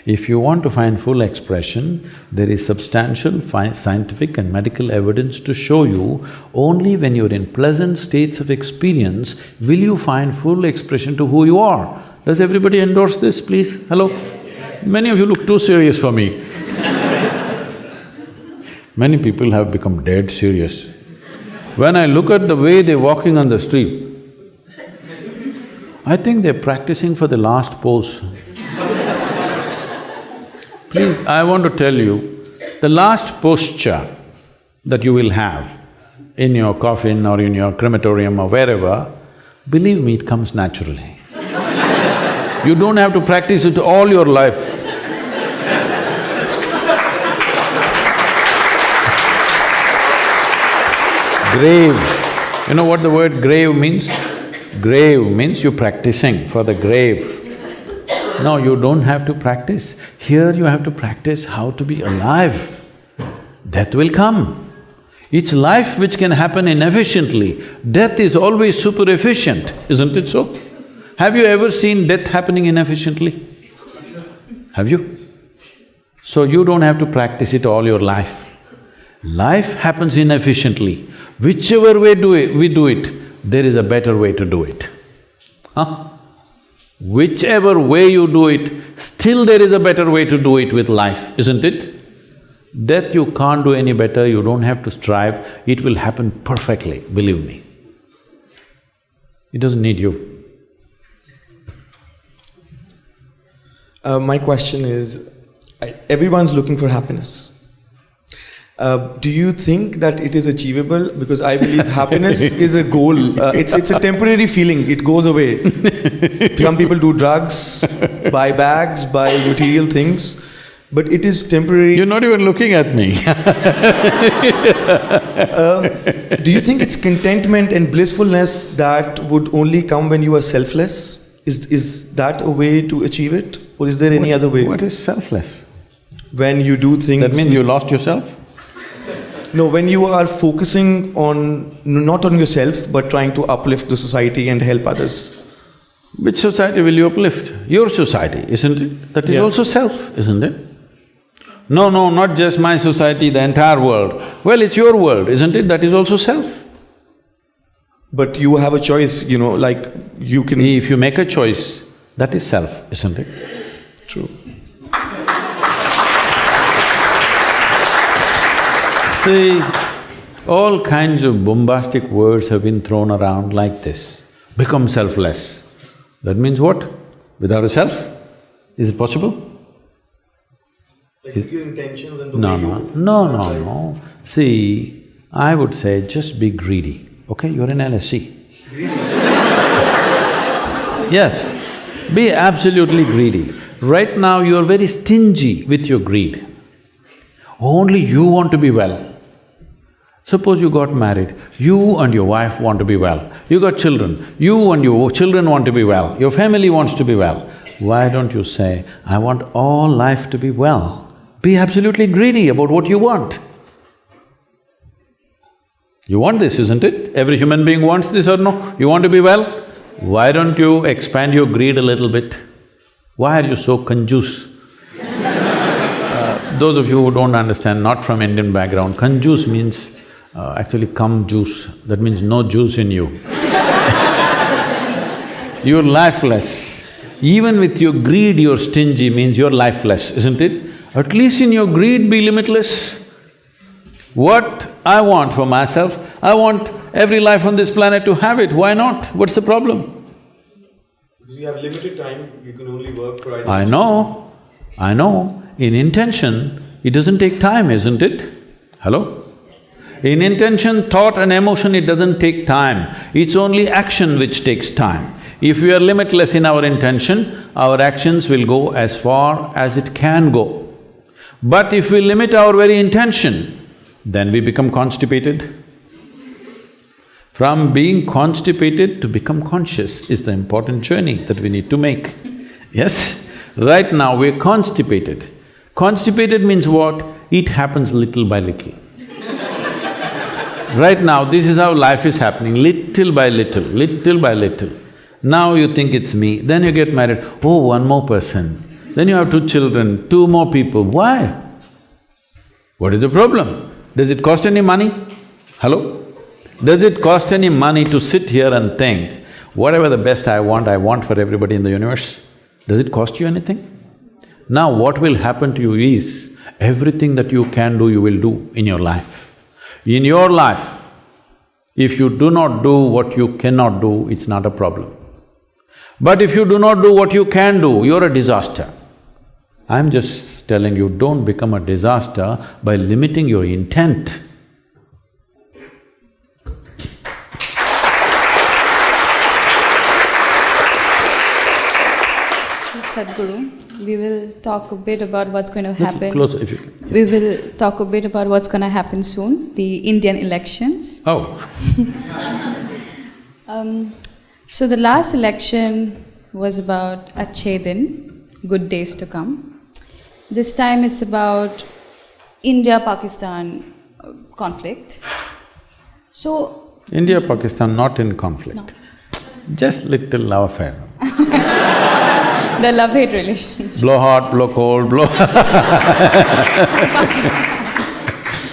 If you want to find full expression, there is substantial scientific and medical evidence to show you only when you're in pleasant states of experience will you find full expression to who you are. Does everybody endorse this, please? Hello? Many of you look too serious for me. Many people have become dead serious. When I look at the way they're walking on the street, I think they're practicing for the last pose. Please, I want to tell you, the last posture that you will have in your coffin or in your crematorium or wherever, believe me, it comes naturally. You don't have to practice it all your life. Grave. You know what the word grave means? Grave means you're practicing for the grave. No, you don't have to practice. Here you have to practice how to be alive. Death will come. It's life which can happen inefficiently. Death is always super efficient, isn't it so? Have you ever seen death happening inefficiently? Have you? So you don't have to practice it all your life. Life happens inefficiently. Whichever way we do it, there is a better way to do it. Huh? Whichever way you do it, still there is a better way to do it with life, isn't it? Death you can't do any better, you don't have to strive, it will happen perfectly, believe me. It doesn't need you. My question is, everyone's looking for happiness. Do you think that it is achievable? Because I believe happiness is a goal. It's a temporary feeling. It goes away. Some people do drugs, buy bags, buy material things, but it is temporary. You're not even looking at me. Do you think it's contentment and blissfulness that would only come when you are selfless? Is that a way to achieve it, or is there any other way? What is selfless? When you do things… That means you lost yourself? No, when you are focusing on… not on yourself, but trying to uplift the society and help others. Which society will you uplift? Your society, isn't it? That is also self, isn't it? No, not just my society, the entire world. Well, it's your world, isn't it? That is also self. But you have a choice, like you can… If you make a choice, that is self, isn't it? True. See, all kinds of bombastic words have been thrown around like this. Become selfless. That means what? Without a self? Is it possible? Like your intentions and the No. See, I would say just be greedy, okay? You're in LSC. Yes, be absolutely greedy. Right now you're very stingy with your greed. Only you want to be well. Suppose you got married, you and your wife want to be well. You got children, you and your children want to be well, your family wants to be well. Why don't you say, I want all life to be well? Be absolutely greedy about what you want. You want this, isn't it? Every human being wants this or no? You want to be well? Why don't you expand your greed a little bit? Why are you so conjuice? Those of you who don't understand, not from Indian background, conjuice means actually cum juice, that means no juice in you. You're lifeless. Even with your greed, you're stingy, means you're lifeless, isn't it? At least in your greed, be limitless. What I want for myself, I want every life on this planet to have it, why not? What's the problem? Because you have limited time, you can only work for… I know. In intention, it doesn't take time, isn't it? Hello? In intention, thought and emotion, it doesn't take time. It's only action which takes time. If we are limitless in our intention, our actions will go as far as it can go. But if we limit our very intention, then we become constipated. From being constipated to become conscious is the important journey that we need to make. Yes? Right now we're constipated. Constipated means what? It happens little by little. Right now, this is how life is happening, little by little, little by little. Now you think it's me, then you get married, oh, one more person. Then you have 2 children, 2 more people. Why? What is the problem? Does it cost any money? Hello? Does it cost any money to sit here and think, whatever the best I want for everybody in the universe? Does it cost you anything? Now what will happen to you is, everything that you can do, you will do in your life. In your life, if you do not do what you cannot do, it's not a problem. But if you do not do what you can do, you're a disaster. I'm just telling you, don't become a disaster by limiting your intent. Sadguru, we will talk a bit about what's going to happen. Closer, if you… We will talk a bit about what's going to happen soon, the Indian elections. Oh. So the last election was about Achhe Din, good days to come. This time it's about India-Pakistan conflict. So… India-Pakistan not in conflict, No. just little love affair. The love-hate relation. Blow hot, blow cold, blow…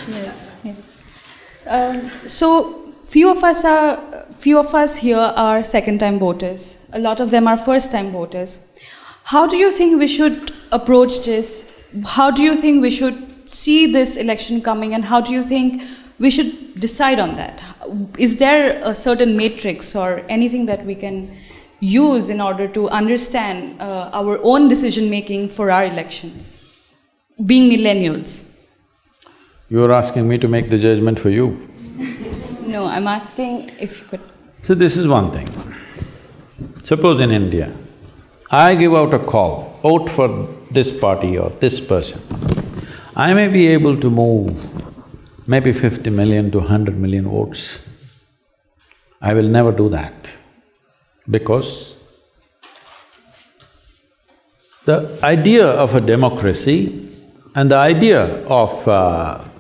Yes, yes. So few of us here are second-time voters. A lot of them are first-time voters. How do you think we should approach this? How do you think we should see this election coming, and how do you think we should decide on that? Is there a certain matrix or anything that we can use in order to understand our own decision-making for our elections, being millennials? You're asking me to make the judgment for you. No, I'm asking if you could… So this is one thing. Suppose in India, I give out a call, vote for this party or this person. I may be able to move maybe 50 million to 100 million votes. I will never do that because the idea of a democracy and the idea of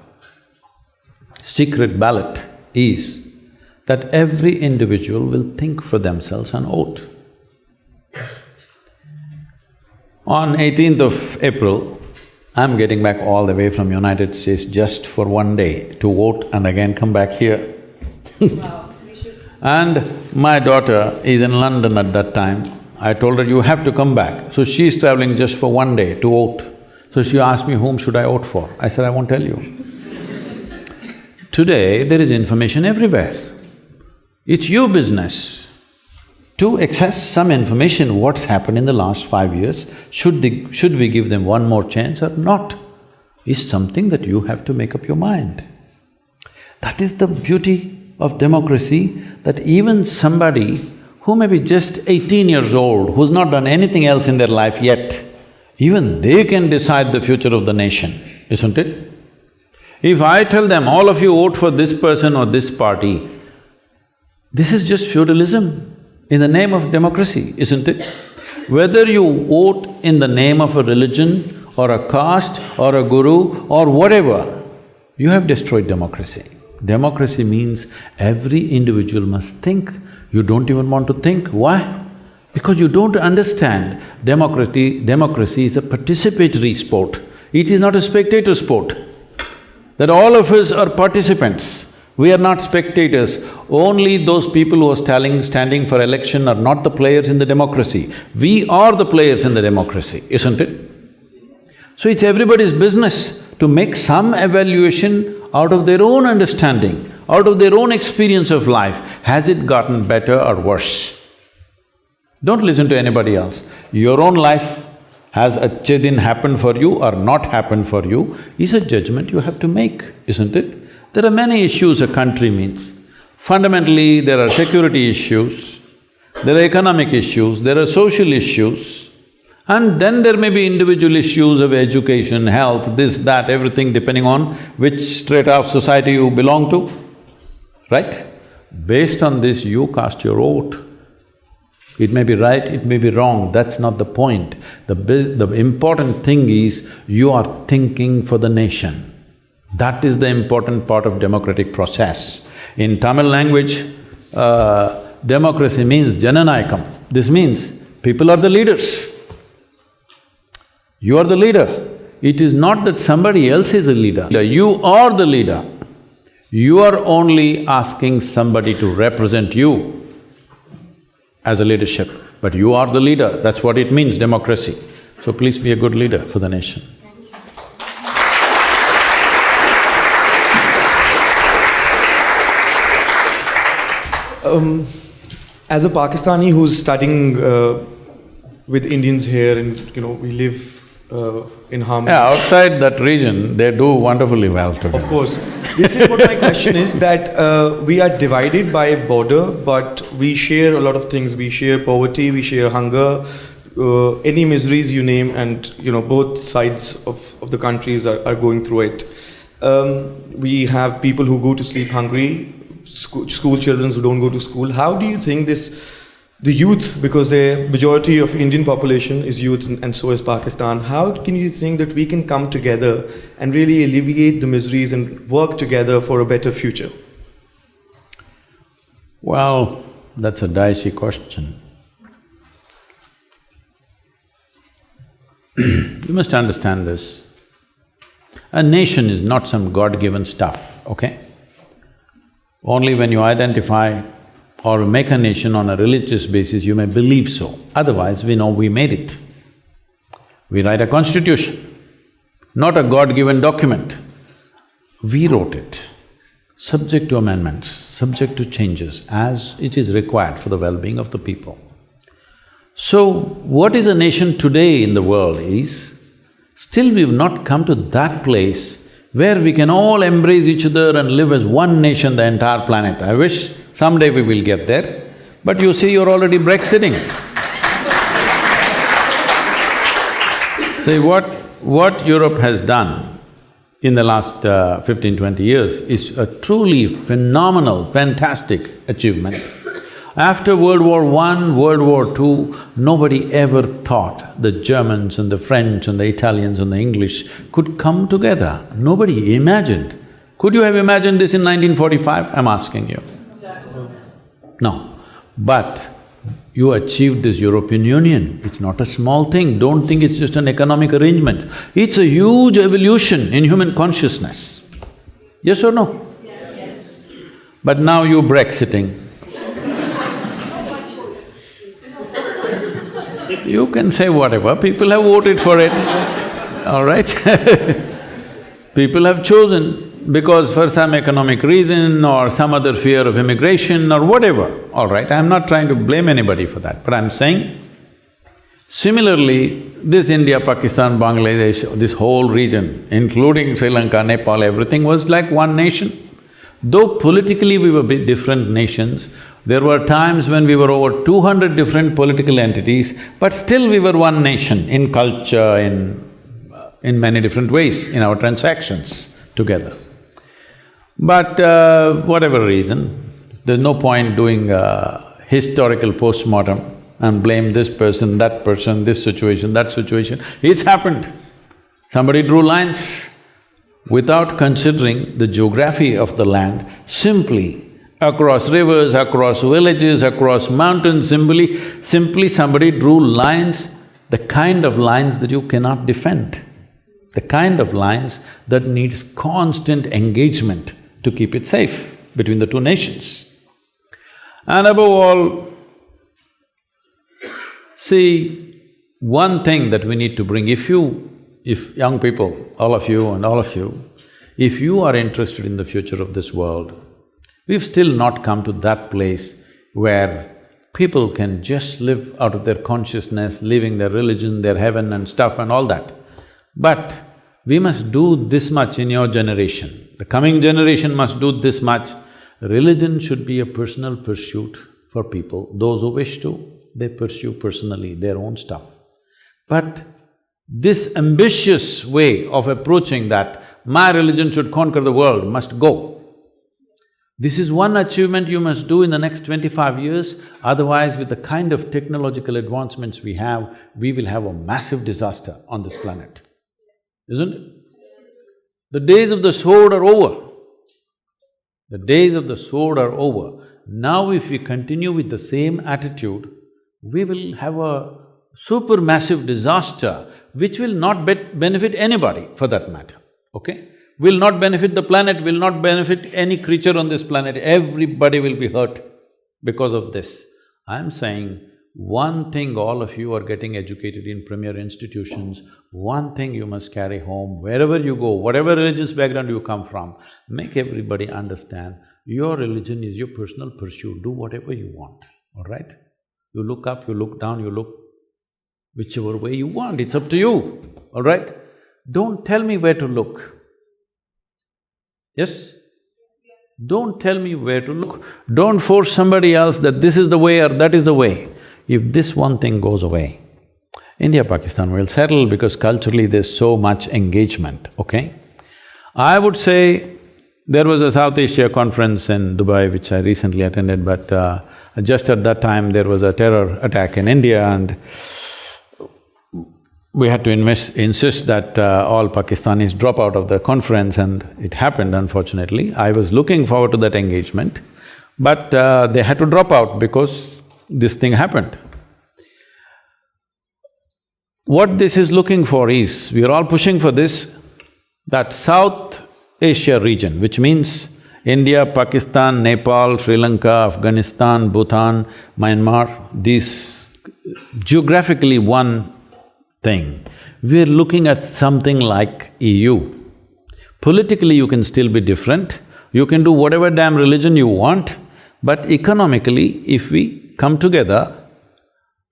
secret ballot is that every individual will think for themselves and vote. On 18th of April, I'm getting back all the way from United States just for one day to vote and again come back here. Wow, we should… And my daughter is in London at that time. I told her, you have to come back. So she's traveling just for one day to vote. So she asked me, whom should I vote for? I said, I won't tell you. Today, there is information everywhere. It's your business to access some information, what's happened in the last 5 years, should we give them one more chance or not, is something that you have to make up your mind. That is the beauty of democracy, that even somebody who may be just 18 years old, who's not done anything else in their life yet, even they can decide the future of the nation, isn't it? If I tell them, all of you vote for this person or this party, this is just feudalism in the name of democracy, isn't it? Whether you vote in the name of a religion or a caste or a guru or whatever, you have destroyed democracy. Democracy means every individual must think. You don't even want to think. Why? Because you don't understand democracy is a participatory sport. It is not a spectator sport. That all of us are participants. We are not spectators. Only those people who are standing for election are not the players in the democracy. We are the players in the democracy, isn't it? So it's everybody's business to make some evaluation out of their own understanding, out of their own experience of life. Has it gotten better or worse? Don't listen to anybody else. Your own life, has achhe din happened for you or not happened for you, is a judgment you have to make, isn't it? There are many issues a country means. Fundamentally, there are security issues, there are economic issues, there are social issues, and then there may be individual issues of education, health, this, that, everything depending on which strata of society you belong to, right? Based on this, you cast your vote. It may be right, it may be wrong, that's not the point. The important thing is you are thinking for the nation. That is the important part of democratic process. In Tamil language, democracy means Jananayakam. This means people are the leaders. You are the leader. It is not that somebody else is a leader. You are the leader. You are only asking somebody to represent you as a leadership, but you are the leader. That's what it means, democracy. So please be a good leader for the nation. As a Pakistani who's studying with Indians here, and we live in harmony. Yeah, outside that region, they do wonderfully well together. Of course. This is what my question is, that we are divided by a border, but we share a lot of things. We share poverty, we share hunger, any miseries you name, and both sides of the countries are going through it. We have people who go to sleep hungry, school children who don't go to school. How do you think the youth, because the majority of Indian population is youth and so is Pakistan, how can you think that we can come together and really alleviate the miseries and work together for a better future? Well, that's a dicey question. You must understand this. A nation is not some God-given stuff, okay? Only when you identify or make a nation on a religious basis, you may believe so. Otherwise, we know we made it. We write a constitution, not a God-given document. We wrote it, subject to amendments, subject to changes as it is required for the well-being of the people. So, what is a nation today in the world is, still we've not come to that place where we can all embrace each other and live as one nation, the entire planet. I wish someday we will get there, but you see, you're already Brexiting. See, what Europe has done in the last 15–20 years is a truly phenomenal, fantastic achievement. After World War I, World War II, nobody ever thought the Germans and the French and the Italians and the English could come together. Nobody imagined. Could you have imagined this in 1945? I'm asking you. No. But you achieved this European Union. It's not a small thing. Don't think it's just an economic arrangement. It's a huge evolution in human consciousness. Yes or no? Yes. But now you're Brexiting. You can say whatever, people have voted for it, all right? People have chosen because for some economic reason or some other fear of immigration or whatever, all right? I'm not trying to blame anybody for that, but I'm saying, similarly, this India, Pakistan, Bangladesh, this whole region, including Sri Lanka, Nepal, everything was like one nation. Though politically we were bit different nations, there were times when we were over 200 different political entities, but still we were one nation in culture, in many different ways, in our transactions together. But whatever reason, there's no point doing a historical postmortem and blame this person, this situation, that situation. It's happened. Somebody drew lines without considering the geography of the land, simply across rivers, across villages, across mountains, simply somebody drew lines, the kind of lines that you cannot defend, the kind of lines that needs constant engagement to keep it safe between the two nations. And above all, see, one thing that we need to bring, if young people, all of you, if you are interested in the future of this world, we've still not come to that place where people can just live out of their consciousness, living their religion, their heaven and stuff and all that. But we must do this much in your generation, the coming generation must do this much. Religion should be a personal pursuit for people. Those who wish to, they pursue personally their own stuff. But this ambitious way of approaching that, my religion should conquer the world, must go. This is one achievement you must do in the next 25 years, otherwise with the kind of technological advancements we will have a massive disaster on this planet, isn't it? The days of the sword are over. The days of the sword are over. Now if we continue with the same attitude, we will have a supermassive disaster which will not benefit anybody for that matter, okay? Will not benefit the planet, will not benefit any creature on this planet, everybody will be hurt because of this. I'm saying, one thing all of you are getting educated in premier institutions, one thing you must carry home, wherever you go, whatever religious background you come from, make everybody understand, your religion is your personal pursuit, do whatever you want, all right? You look up, you look down, you look whichever way you want, it's up to you, all right? Don't tell me where to look. Yes? Don't tell me where to look. Don't force somebody else that this is the way or that is the way. If this one thing goes away, India, Pakistan will settle because culturally there's so much engagement, okay? I would say there was a South Asia conference in Dubai which I recently attended, but just at that time there was a terror attack in India and we had to insist that all Pakistanis drop out of the conference and it happened unfortunately. I was looking forward to that engagement, but they had to drop out because this thing happened. What this is looking for is, we are all pushing for this, that South Asia region, which means India, Pakistan, Nepal, Sri Lanka, Afghanistan, Bhutan, Myanmar, these geographically one thing. We're looking at something like EU. Politically you can still be different, you can do whatever damn religion you want, but economically, if we come together,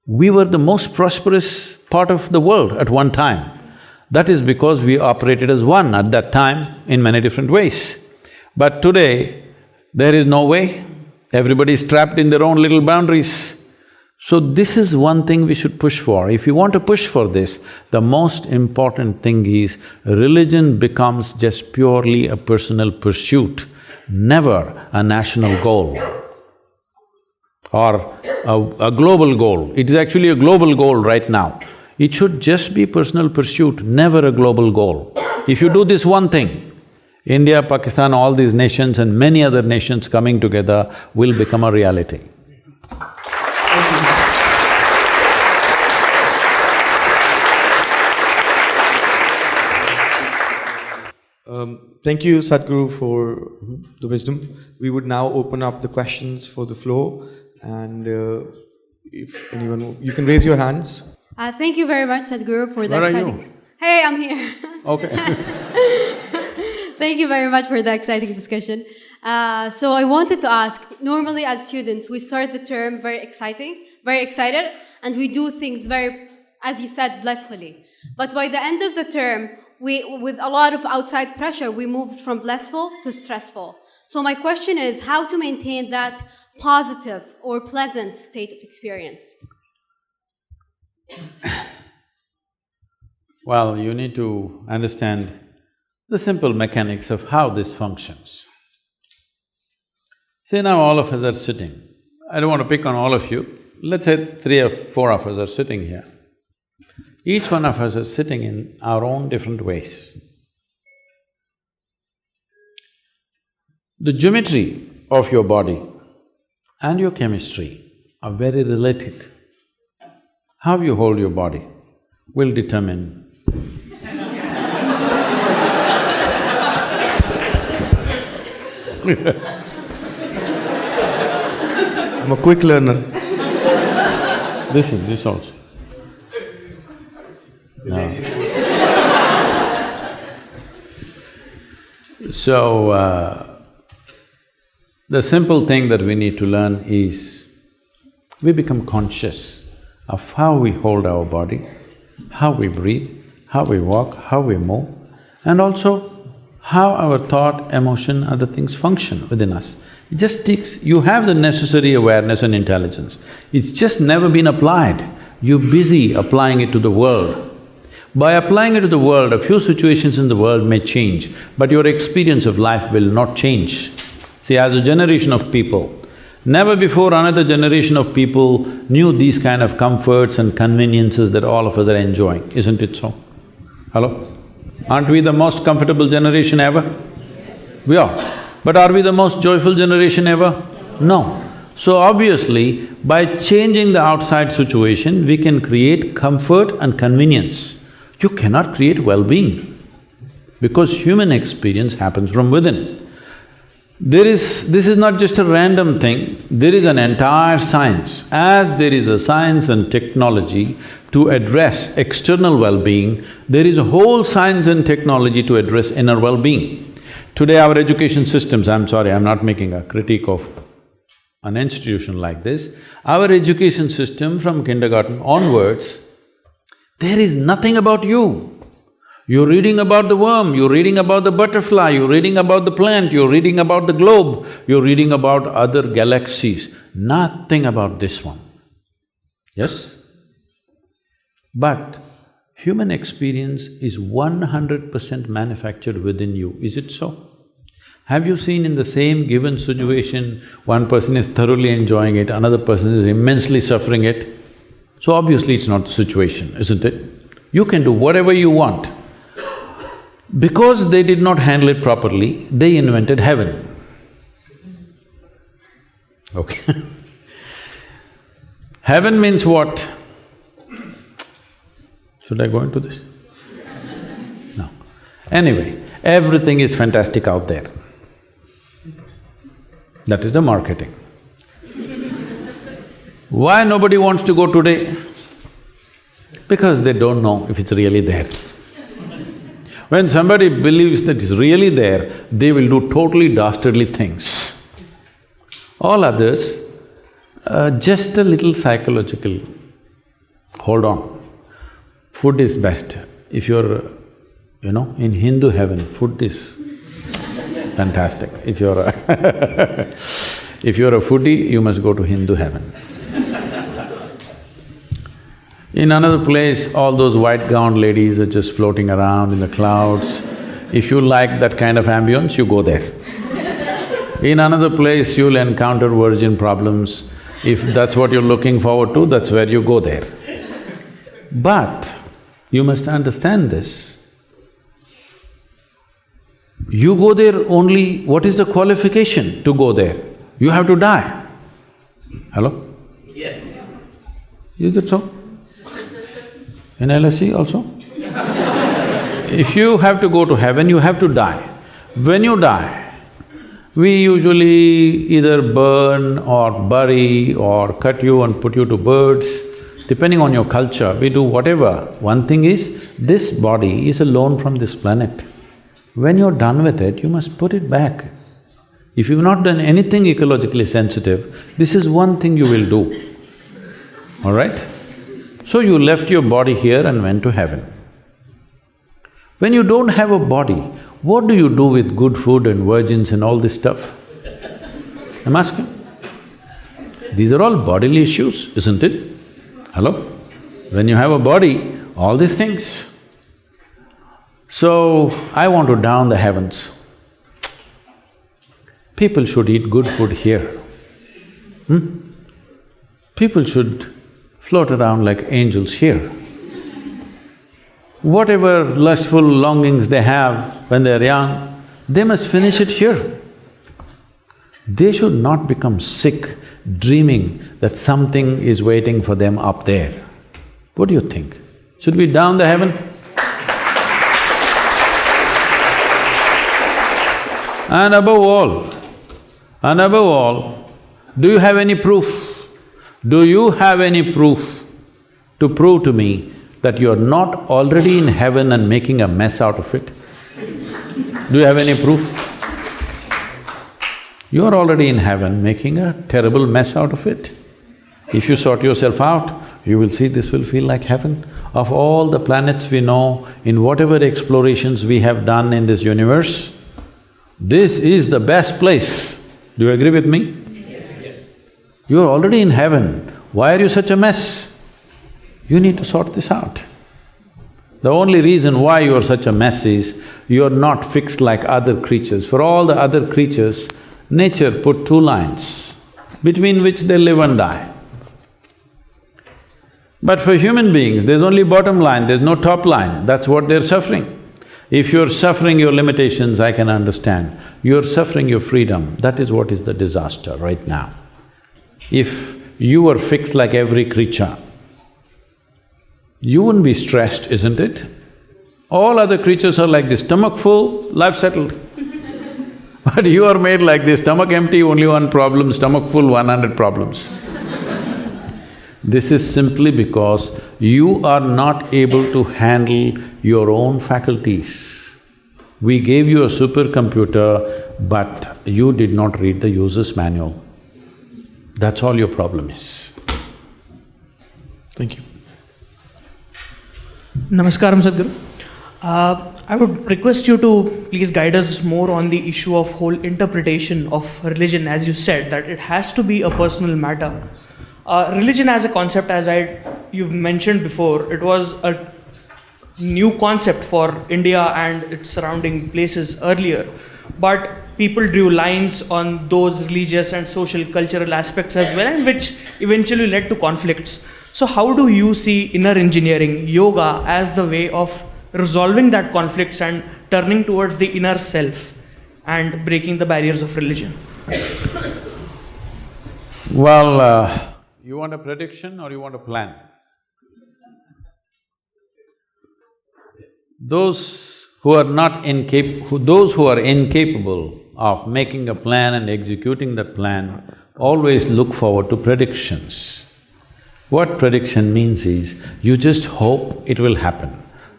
we were the most prosperous part of the world at one time. That is because we operated as one at that time in many different ways. But today, there is no way, everybody is trapped in their own little boundaries. So this is one thing we should push for. If you want to push for this, the most important thing is religion becomes just purely a personal pursuit, never a national goal or a global goal. It is actually a global goal right now. It should just be personal pursuit, never a global goal. If you do this one thing, India, Pakistan, all these nations and many other nations coming together will become a reality. Thank you, Sadhguru, for the wisdom. We would now open up the questions for the floor, and if anyone… you can raise your hands. Thank you very much, Sadhguru, for the Where are exciting… you? Hey, I'm here. Okay. Thank you very much for the exciting discussion. So I wanted to ask, normally as students, we start the term very excited, and we do things very, as you said, blissfully. But by the end of the term, with a lot of outside pressure, we move from blissful to stressful. So my question is, how to maintain that positive or pleasant state of experience? Well, you need to understand the simple mechanics of how this functions. See, now all of us are sitting. I don't want to pick on all of you. Let's say 3 or 4 of us are sitting here. Each one of us is sitting in our own different ways. The geometry of your body and your chemistry are very related. How you hold your body will determine I'm a quick learner. this also. No. So, the simple thing that we need to learn is, we become conscious of how we hold our body, how we breathe, how we walk, how we move, and also how our thought, emotion, other things function within us. It just takes… you have the necessary awareness and intelligence, it's just never been applied. You're busy applying it to the world. By applying it to the world, a few situations in the world may change, but your experience of life will not change. See, as a generation of people, never before another generation of people knew these kind of comforts and conveniences that all of us are enjoying, isn't it so? Hello? Aren't we the most comfortable generation ever? Yes. We are. But are we the most joyful generation ever? No. So obviously, by changing the outside situation, we can create comfort and convenience. You cannot create well-being, because human experience happens from within. This is not just a random thing, there is an entire science. As there is a science and technology to address external well-being, there is a whole science and technology to address inner well-being. Today our education systems… I'm sorry, I'm not making a critique of an institution like this. Our education system from kindergarten onwards, there is nothing about you. You're reading about the worm, you're reading about the butterfly, you're reading about the plant, you're reading about the globe, you're reading about other galaxies, nothing about this one. Yes? But human experience is 100% manufactured within you, is it so? Have you seen in the same given situation, one person is thoroughly enjoying it, another person is immensely suffering it? So obviously it's not the situation, isn't it? You can do whatever you want. Because they did not handle it properly, they invented heaven. Okay. Heaven means what? Should I go into this? No. Anyway, everything is fantastic out there. That is the marketing. Why nobody wants to go today? Because they don't know if it's really there. When somebody believes that it's really there, they will do totally dastardly things. All others, just a little psychological, hold on. Food is best. If you're, in Hindu heaven, food is fantastic. If you're a if you're a foodie, you must go to Hindu heaven. In another place, all those white-gowned ladies are just floating around in the clouds. If you like that kind of ambience, you go there. In another place, you'll encounter virgin problems. If that's what you're looking forward to, that's where you go there. But you must understand this. You go there only… what is the qualification to go there? You have to die. Hello? Yes. Is it so? In LSE also? If you have to go to heaven, you have to die. When you die, we usually either burn or bury or cut you and put you to birds. Depending on your culture, we do whatever. One thing is, this body is a loan from this planet. When you're done with it, you must put it back. If you've not done anything ecologically sensitive, this is one thing you will do, all right? So you left your body here and went to heaven. When you don't have a body, what do you do with good food and virgins and all this stuff? I'm asking. These are all bodily issues, isn't it? Hello? When you have a body, all these things. So, I want to down the heavens. People should eat good food here. People should float around like angels here. Whatever lustful longings they have when they're young, they must finish it here. They should not become sick dreaming that something is waiting for them up there. What do you think? Should we down the heaven? And above all, do you have any proof? Do you have any proof to prove to me that you're not already in heaven and making a mess out of it? Do you have any proof? You're already in heaven making a terrible mess out of it. If you sort yourself out, you will see this will feel like heaven. Of all the planets we know, in whatever explorations we have done in this universe, this is the best place. Do you agree with me? You're already in heaven, why are you such a mess? You need to sort this out. The only reason why you're such a mess is, you're not fixed like other creatures. For all the other creatures, nature put two lines, between which they live and die. But for human beings, there's only bottom line, there's no top line, that's what they're suffering. If you're suffering your limitations, I can understand. You're suffering your freedom, that is what is the disaster right now. If you were fixed like every creature, you wouldn't be stressed, isn't it? All other creatures are like this, stomach full, life settled. But you are made like this, stomach empty, only one problem, stomach full, 100 problems. This is simply because you are not able to handle your own faculties. We gave you a supercomputer, but you did not read the user's manual. That's all your problem is. Thank you. Namaskaram, Sadguru. I would request you to please guide us more on the issue of whole interpretation of religion. As you said, that it has to be a personal matter. Religion as a concept, you've mentioned before, it was a new concept for India and its surrounding places earlier. But people drew lines on those religious and social cultural aspects as well, and which eventually led to conflicts. So how do you see inner engineering, yoga, as the way of resolving that conflicts and turning towards the inner self and breaking the barriers of religion? Well, you want a prediction or you want a plan? Those who are not those who are incapable of making a plan and executing that plan always look forward to predictions. What prediction means is, you just hope it will happen.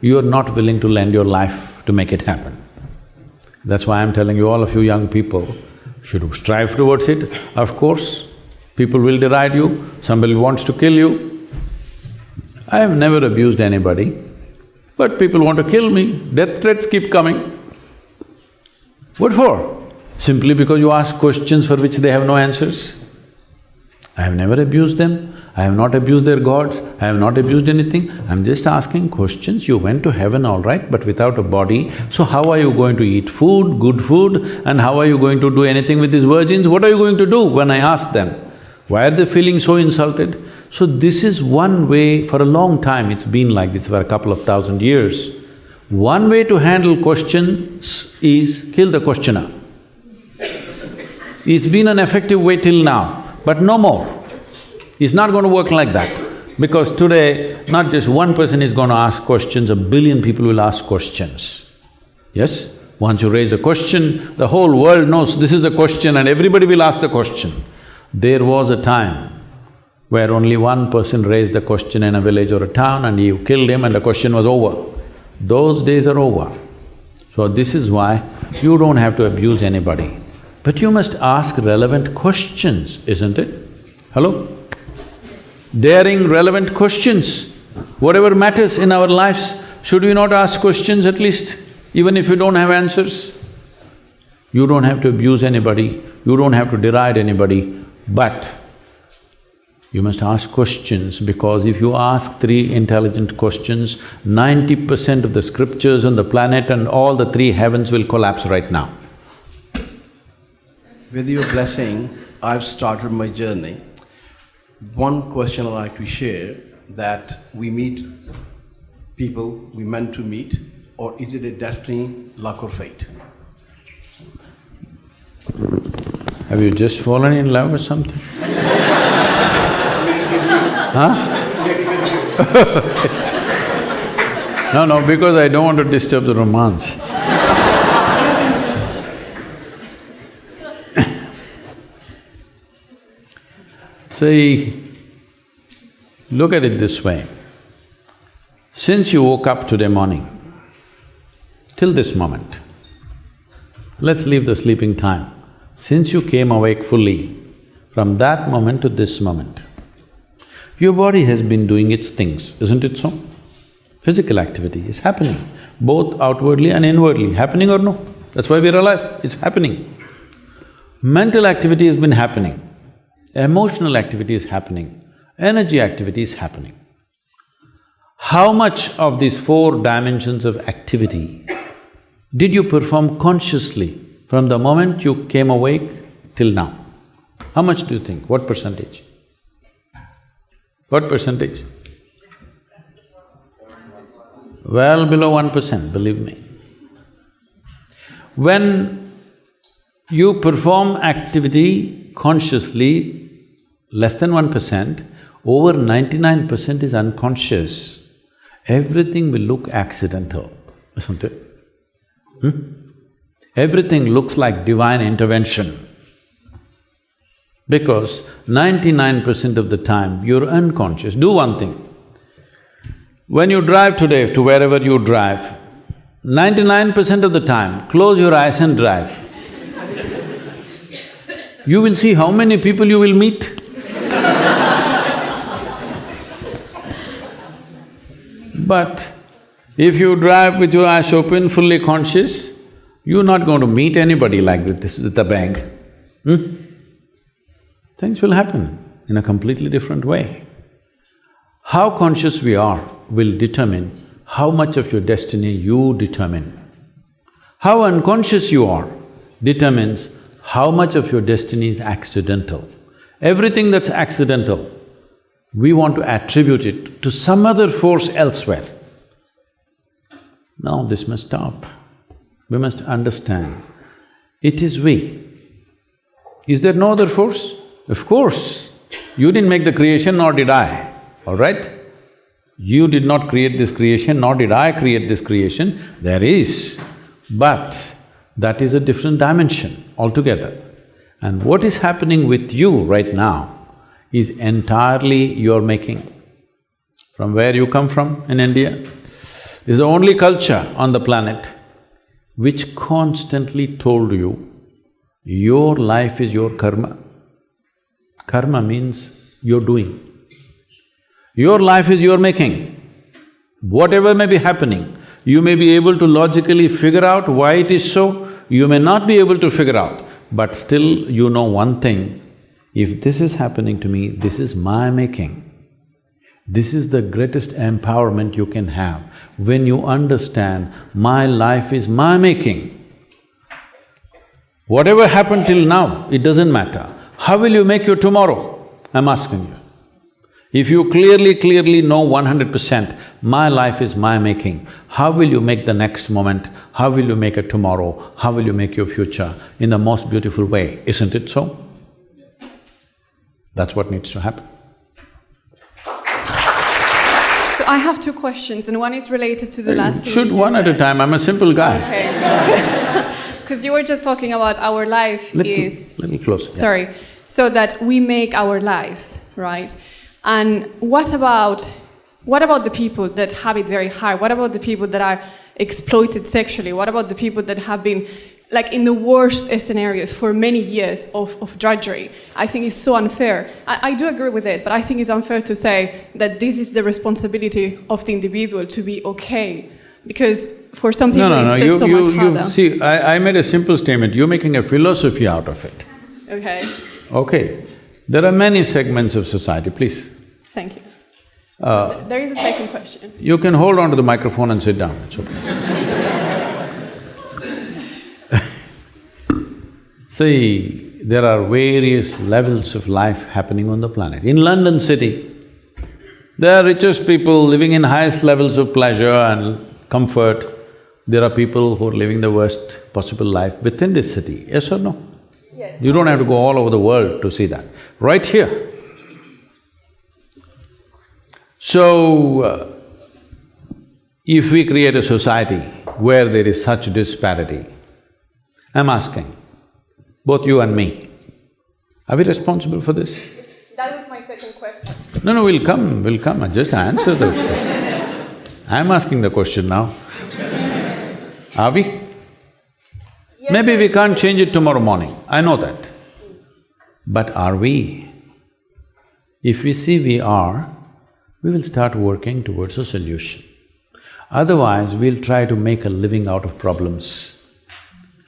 You are not willing to lend your life to make it happen. That's why I'm telling you, all of you young people should strive towards it. Of course, people will deride you, somebody wants to kill you. I have never abused anybody, but people want to kill me, death threats keep coming. What for? Simply because you ask questions for which they have no answers. I have never abused them, I have not abused their gods, I have not abused anything. I'm just asking questions. You went to heaven, all right, but without a body, so how are you going to eat food, good food, and how are you going to do anything with these virgins? What are you going to do? When I ask them, why are they feeling so insulted? So this is one way, for a long time it's been like this, for a couple of thousand years. One way to handle questions is kill the questioner. It's been an effective way till now, but no more. It's not going to work like that, because today, not just one person is going to ask questions, 1 billion people will ask questions. Yes? Once you raise a question, the whole world knows this is a question and everybody will ask the question. There was a time where only one person raised the question in a village or a town and you killed him and the question was over. Those days are over. So this is why you don't have to abuse anybody. But you must ask relevant questions, isn't it? Hello? Daring, relevant questions. Whatever matters in our lives, should we not ask questions at least, even if you don't have answers? You don't have to abuse anybody, you don't have to deride anybody, but you must ask questions, because if you ask 3 intelligent questions, 90% of the scriptures on the planet and all the 3 heavens will collapse right now. With your blessing, I've started my journey. One question I'd like to share, that we meet people we meant to meet, or is it a destiny, luck or fate? Have you just fallen in love or something? Huh? No, because I don't want to disturb the romance. See, look at it this way. Since you woke up today morning, till this moment, let's leave the sleeping time. Since you came awake fully, from that moment to this moment, your body has been doing its things, isn't it so? Physical activity is happening, both outwardly and inwardly, happening or no? That's why we're alive, it's happening. Mental activity has been happening. Emotional activity is happening, energy activity is happening. How much of these 4 dimensions of activity did you perform consciously from the moment you came awake till now? How much do you think? What percentage? What percentage? Well below 1%, believe me. When you perform activity consciously, less than 1%, over 99% is unconscious. Everything will look accidental, isn't it? Everything looks like divine intervention. Because 99% of the time you're unconscious. Do one thing. When you drive today to wherever you drive, 99% of the time, close your eyes and drive. You will see how many people you will meet. But if you drive with your eyes open, fully conscious, you're not going to meet anybody like this with a bang. Things will happen in a completely different way. How conscious we are will determine how much of your destiny you determine. How unconscious you are determines how much of your destiny is accidental. Everything that's accidental, we want to attribute it to some other force elsewhere. No, this must stop. We must understand, it is we. Is there no other force? Of course, you didn't make the creation, nor did I, all right? You did not create this creation, nor did I create this creation. There is, but that is a different dimension altogether. And what is happening with you right now is entirely your making. From where you come from in India, this is the only culture on the planet which constantly told you, your life is your karma. Karma means you're doing. Your life is your making. Whatever may be happening, you may be able to logically figure out why it is so, you may not be able to figure out, but still you know one thing, if this is happening to me, this is my making. This is the greatest empowerment you can have, when you understand, my life is my making. Whatever happened till now, it doesn't matter. How will you make your tomorrow? I'm asking you. If you clearly know 100%, my life is my making, how will you make the next moment? How will you make a tomorrow? How will you make your future in the most beautiful way? Isn't it so? That's what needs to happen. So I have two questions, and one is related to the last thing Shoot you one at a said. time, I'm a simple guy. Okay. Because you were just talking about our life Little closer. Yeah. Sorry. So that we make our lives, right? And what about the people that have it very hard? What about the people that are exploited sexually? What about the people that have been like in the worst scenarios for many years of drudgery? I think it's so unfair. I do agree with it, but I think it's unfair to say that this is the responsibility of the individual to be okay. Because for some people it's just so much harder. See, I made a simple statement, you're making a philosophy out of it. Okay, Okay, there are many segments of society, please. thank you. There is a second question. You can hold on to the microphone and sit down, it's okay. See, there are various levels of life happening on the planet. In London city, there are richest people living in highest levels of pleasure and comfort. There are people who are living the worst possible life within this city, yes or no? Yes. You don't have to go all over the world to see that, right here. So, if we create a society where there is such disparity, I'm asking, both you and me, are we responsible for this? That was my second question. No, we'll come, just answer the… I'm asking the question now. Are we? Yes, Maybe we can't change it tomorrow morning, I know that. But are we? If we see we are, we will start working towards a solution. Otherwise, we'll try to make a living out of problems.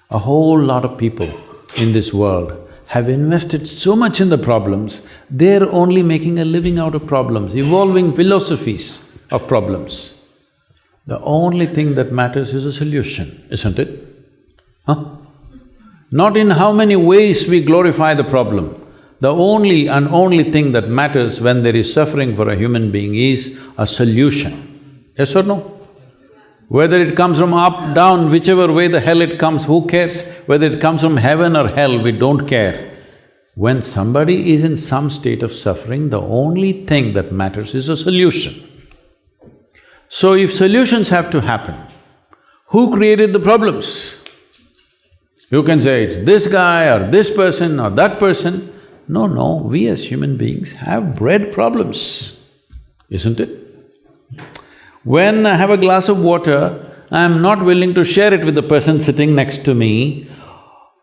A whole lot of people in this world have invested so much in the problems, they're only making a living out of problems, evolving philosophies of problems. The only thing that matters is a solution, isn't it? Huh? Not in how many ways we glorify the problem. The only and only thing that matters when there is suffering for a human being is a solution. Yes or no? Whether it comes from up, down, whichever way the hell it comes, who cares? Whether it comes from heaven or hell, we don't care. When somebody is in some state of suffering, the only thing that matters is a solution. So if solutions have to happen, who created the problems? You can say it's this guy or this person or that person. No, we as human beings have bred problems, isn't it? When I have a glass of water, I'm not willing to share it with the person sitting next to me.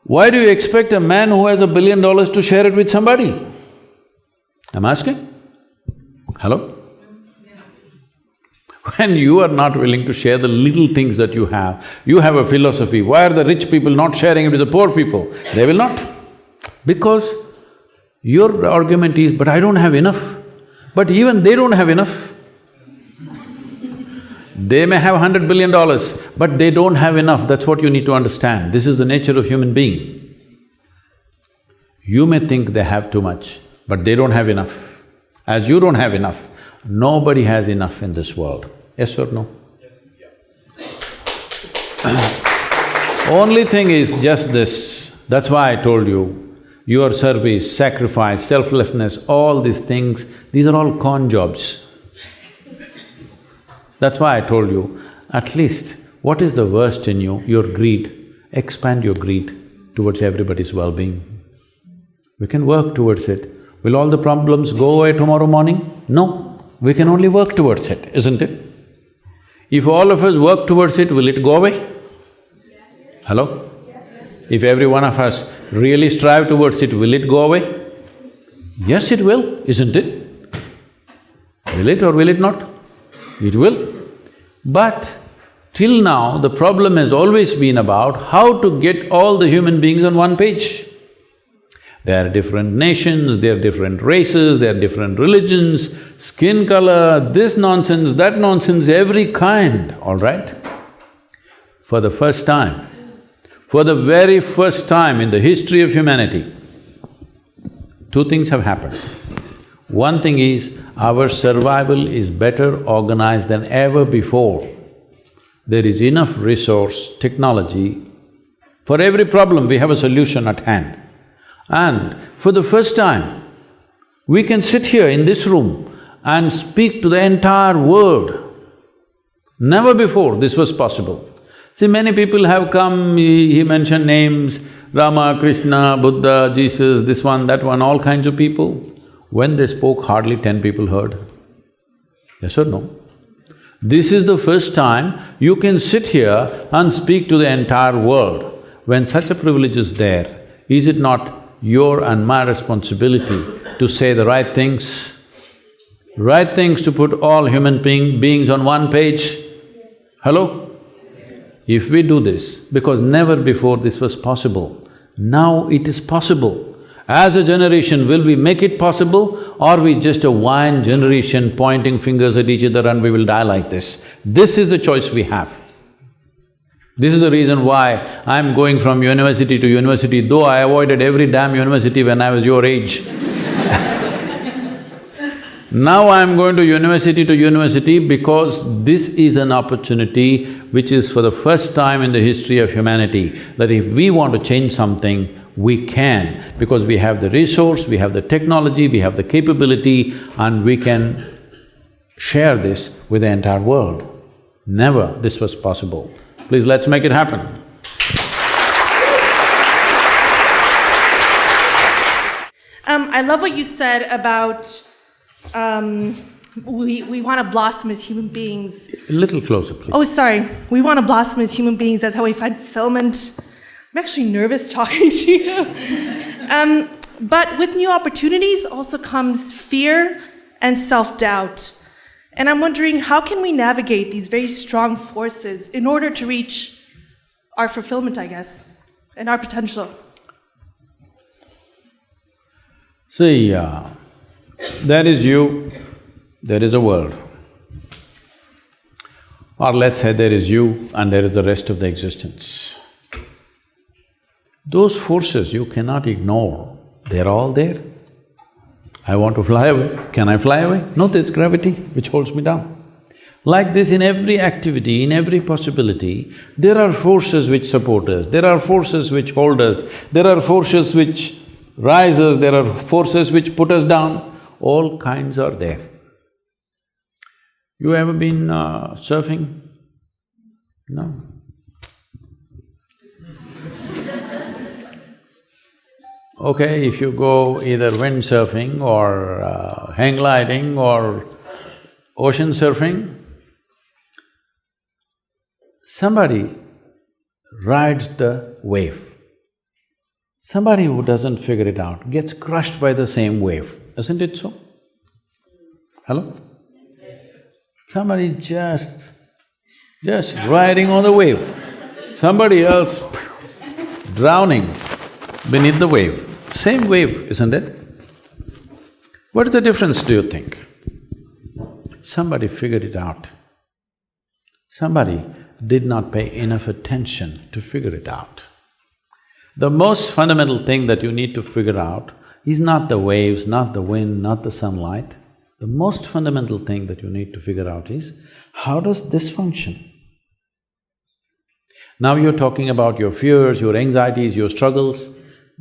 Why do you expect a man who has $1 billion to share it with somebody? I'm asking. Hello? When you are not willing to share the little things that you have a philosophy, why are the rich people not sharing it with the poor people? They will not. Because your argument is, but I don't have enough. But even they don't have enough. They may have $100 billion, but they don't have enough, that's what you need to understand. This is the nature of human being. You may think they have too much, but they don't have enough. As you don't have enough, nobody has enough in this world, yes or no? Yes. Only thing is just this, that's why I told you, your service, sacrifice, selflessness, all these things, these are all con jobs. That's why I told you, at least what is the worst in you? Your greed. Expand your greed towards everybody's well-being. We can work towards it. Will all the problems go away tomorrow morning? No, we can only work towards it, isn't it? If all of us work towards it, will it go away? Hello? If every one of us really strive towards it, will it go away? Yes, it will, isn't it? Will it or will it not? It will. But till now, the problem has always been about how to get all the human beings on one page. There are different nations, there are different races, there are different religions, skin color, this nonsense, that nonsense, every kind, all right? For the first time, for the very first time in the history of humanity, two things have happened. One thing is, our survival is better organized than ever before. There is enough resource, technology, for every problem we have a solution at hand. And for the first time, we can sit here in this room and speak to the entire world. Never before this was possible. See, many people have come, he mentioned names, Rama, Krishna, Buddha, Jesus, this one, that one, all kinds of people. When they spoke, hardly 10 people heard. Yes or no? This is the first time you can sit here and speak to the entire world. When such a privilege is there, is it not your and my responsibility to say the right things? Right things to put all human beings on one page? Hello? If we do this, because never before this was possible, now it is possible. As a generation, will we make it possible, or are we just a whine generation pointing fingers at each other and we will die like this? This is the choice we have. This is the reason why I'm going from university to university, though I avoided every damn university when I was your age. Now I'm going to university because this is an opportunity which is for the first time in the history of humanity, that if we want to change something, we can, because we have the resource, we have the technology, we have the capability, and we can share this with the entire world. Never this was possible. Please, let's make it happen. I love what you said about we want to blossom as human beings. A little closer, please. Oh, sorry. We want to blossom as human beings. That's how we find fulfillment. I'm actually nervous talking to you. But with new opportunities also comes fear and self-doubt. And I'm wondering, how can we navigate these very strong forces in order to reach our fulfillment, I guess, and our potential? See, there is you, there is a world. Or let's say there is you and there is the rest of the existence. Those forces you cannot ignore, they're all there. I want to fly away, can I fly away? No, there's gravity which holds me down. Like this, in every activity, in every possibility, there are forces which support us, there are forces which hold us, there are forces which rise us, there are forces which put us down, all kinds are there. You ever been surfing? No? Okay, if you go either windsurfing or hang gliding or ocean surfing, somebody rides the wave. Somebody who doesn't figure it out gets crushed by the same wave, isn't it so? Hello? Somebody just riding on the wave, somebody else drowning beneath the wave. Same wave, isn't it? What is the difference, do you think? Somebody figured it out. Somebody did not pay enough attention to figure it out. The most fundamental thing that you need to figure out is not the waves, not the wind, not the sunlight. The most fundamental thing that you need to figure out is, how does this function? Now you're talking about your fears, your anxieties, your struggles.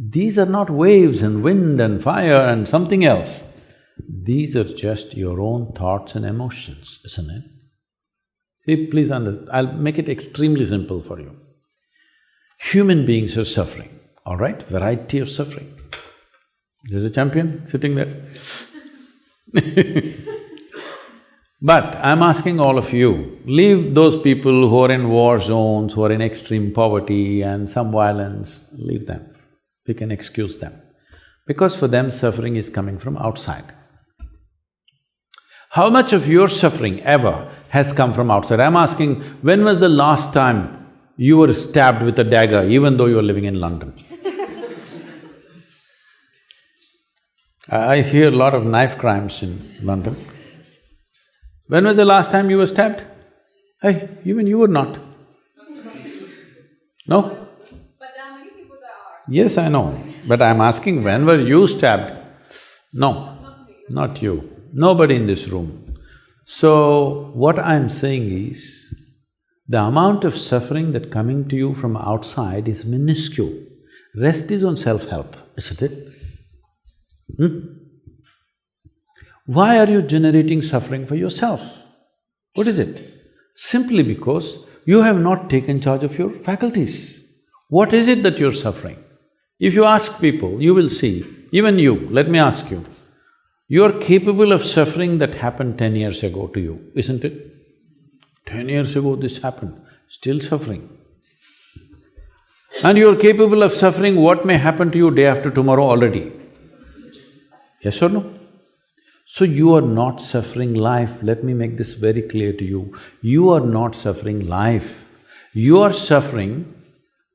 These are not waves and wind and fire and something else. These are just your own thoughts and emotions, isn't it? See, please I'll make it extremely simple for you. Human beings are suffering, all right? Variety of suffering. There's a champion sitting there. But I'm asking all of you, leave those people who are in war zones, who are in extreme poverty and some violence, leave them. We can excuse them. Because for them, suffering is coming from outside. How much of your suffering ever has come from outside? I'm asking, when was the last time you were stabbed with a dagger even though you were living in London? I hear a lot of knife crimes in London. When was the last time you were stabbed? Hey, even you were not. No? But there are many people that are. Yes, I know, but I'm asking, when were you stabbed? No, not you, nobody in this room. So, what I'm saying is, the amount of suffering that coming to you from outside is minuscule. Rest is on self-help, isn't it? Why are you generating suffering for yourself? What is it? Simply because you have not taken charge of your faculties. What is it that you're suffering? If you ask people, you will see, even you, let me ask you, you're capable of suffering that happened 10 years ago to you, isn't it? 10 years ago this happened, still suffering. And you're capable of suffering what may happen to you day after tomorrow already. Yes or no? So you are not suffering life, let me make this very clear to you. You are not suffering life. You are suffering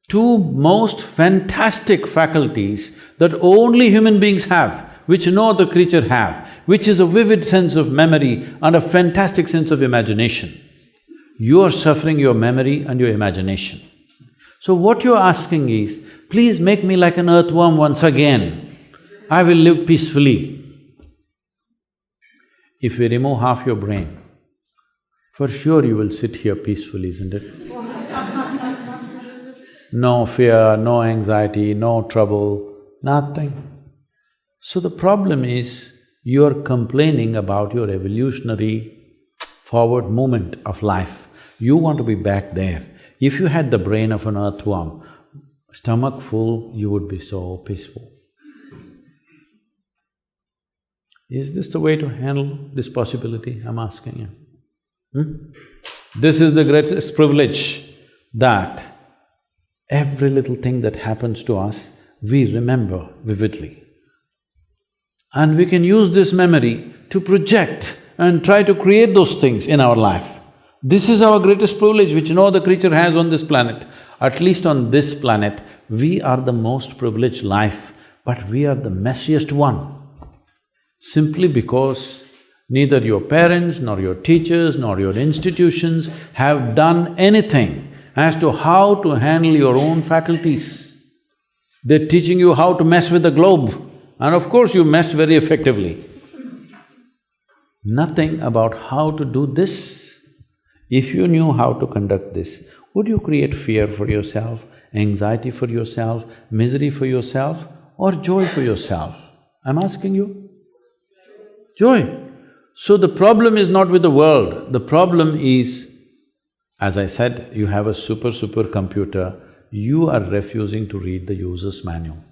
two most fantastic faculties that only human beings have, which no other creature have, which is a vivid sense of memory and a fantastic sense of imagination. You are suffering your memory and your imagination. So what you're asking is, please make me like an earthworm once again, I will live peacefully. If we remove half your brain, for sure you will sit here peacefully, isn't it? No fear, no anxiety, no trouble, nothing. So the problem is, you're complaining about your evolutionary forward movement of life. You want to be back there. If you had the brain of an earthworm, stomach full, you would be so peaceful. Is this the way to handle this possibility? I'm asking you. This is the greatest privilege, that every little thing that happens to us, we remember vividly. And we can use this memory to project and try to create those things in our life. This is our greatest privilege which no other creature has on this planet. At least on this planet, we are the most privileged life, but we are the messiest one. Simply because neither your parents, nor your teachers, nor your institutions have done anything as to how to handle your own faculties. They're teaching you how to mess with the globe, and of course you messed very effectively. Nothing about how to do this. If you knew how to conduct this, would you create fear for yourself, anxiety for yourself, misery for yourself, or joy for yourself? I'm asking you. Joy. So the problem is not with the world, the problem is, as I said, you have a super computer, you are refusing to read the user's manual.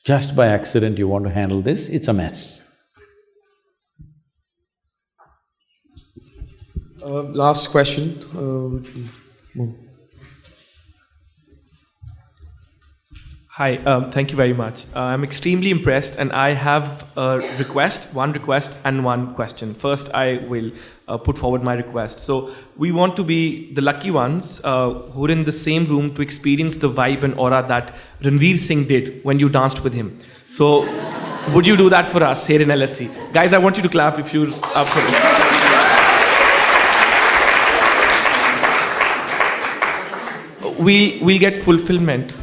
Just by accident you want to handle this, it's a mess. Last question. Hi, thank you very much. I'm extremely impressed, and I have a request, one request and one question. First, I will put forward my request. So, we want to be the lucky ones who are in the same room to experience the vibe and aura that Ranveer Singh did when you danced with him. So, would you do that for us here in LSC? Guys, I want you to clap if you're up for it. We'll get fulfillment.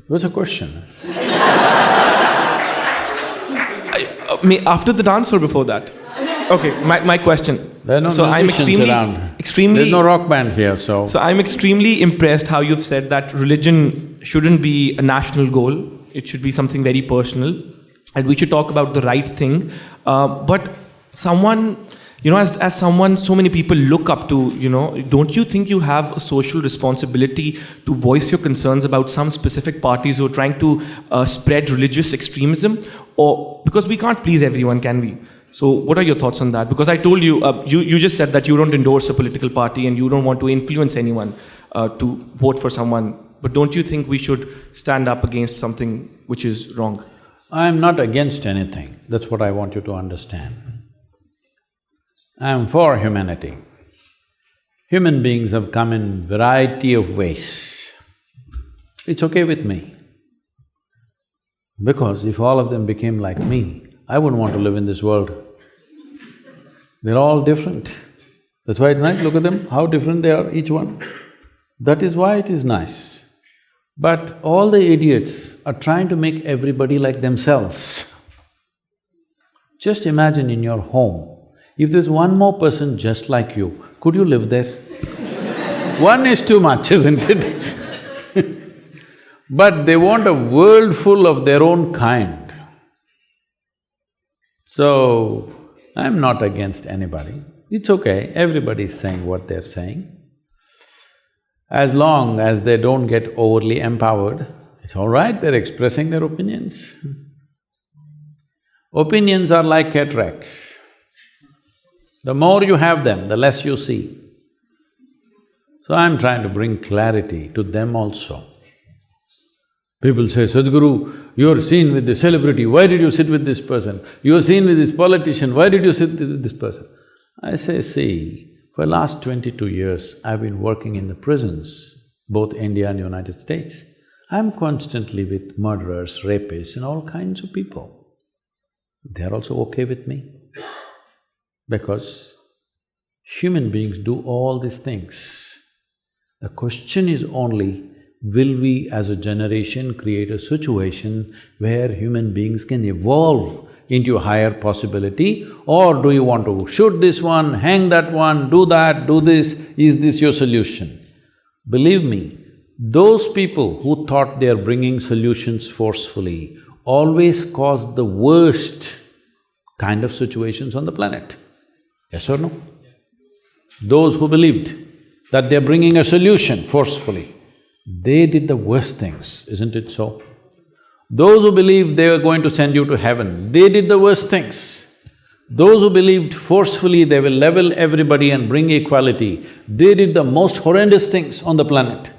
What's the question? After the dance or before that? Okay, my question. There are no so I'm extremely There's no rock band here, so… So I'm extremely impressed how you've said that religion shouldn't be a national goal. It should be something very personal. and we should talk about the right thing. But someone, as someone so many people look up to, don't you think you have a social responsibility to voice your concerns about some specific parties who are trying to spread religious extremism? Or because we can't please everyone, can we? So what are your thoughts on that? Because I told you, you just said that you don't endorse a political party and you don't want to influence anyone to vote for someone. But don't you think we should stand up against something which is wrong? I am not against anything, that's what I want you to understand. I am for humanity. Human beings have come in variety of ways. It's okay with me. Because if all of them became like me, I wouldn't want to live in this world. They're all different. That's why it's nice, look at them, how different they are, each one. That is why it is nice. But all the idiots are trying to make everybody like themselves. Just imagine in your home, if there's one more person just like you, could you live there? One is too much, isn't it? But they want a world full of their own kind. So, I'm not against anybody. It's okay, everybody's saying what they're saying. As long as they don't get overly empowered, it's all right, they're expressing their opinions. Opinions are like cataracts. The more you have them, the less you see. So I'm trying to bring clarity to them also. People say, Sadguru, you're seen with this celebrity, why did you sit with this person? You're seen with this politician, why did you sit with this person? I say, see, for the last 22 years, I've been working in the prisons, both India and United States. I'm constantly with murderers, rapists and all kinds of people. They're also okay with me. Because human beings do all these things. The question is only, will we as a generation create a situation where human beings can evolve into a higher possibility, or do you want to shoot this one, hang that one, do that, do this, is this your solution? Believe me, those people who thought they are bringing solutions forcefully always cause the worst kind of situations on the planet. Yes or no? Those who believed that they're bringing a solution forcefully, they did the worst things, isn't it so? Those who believed they were going to send you to heaven, they did the worst things. Those who believed forcefully they will level everybody and bring equality, they did the most horrendous things on the planet.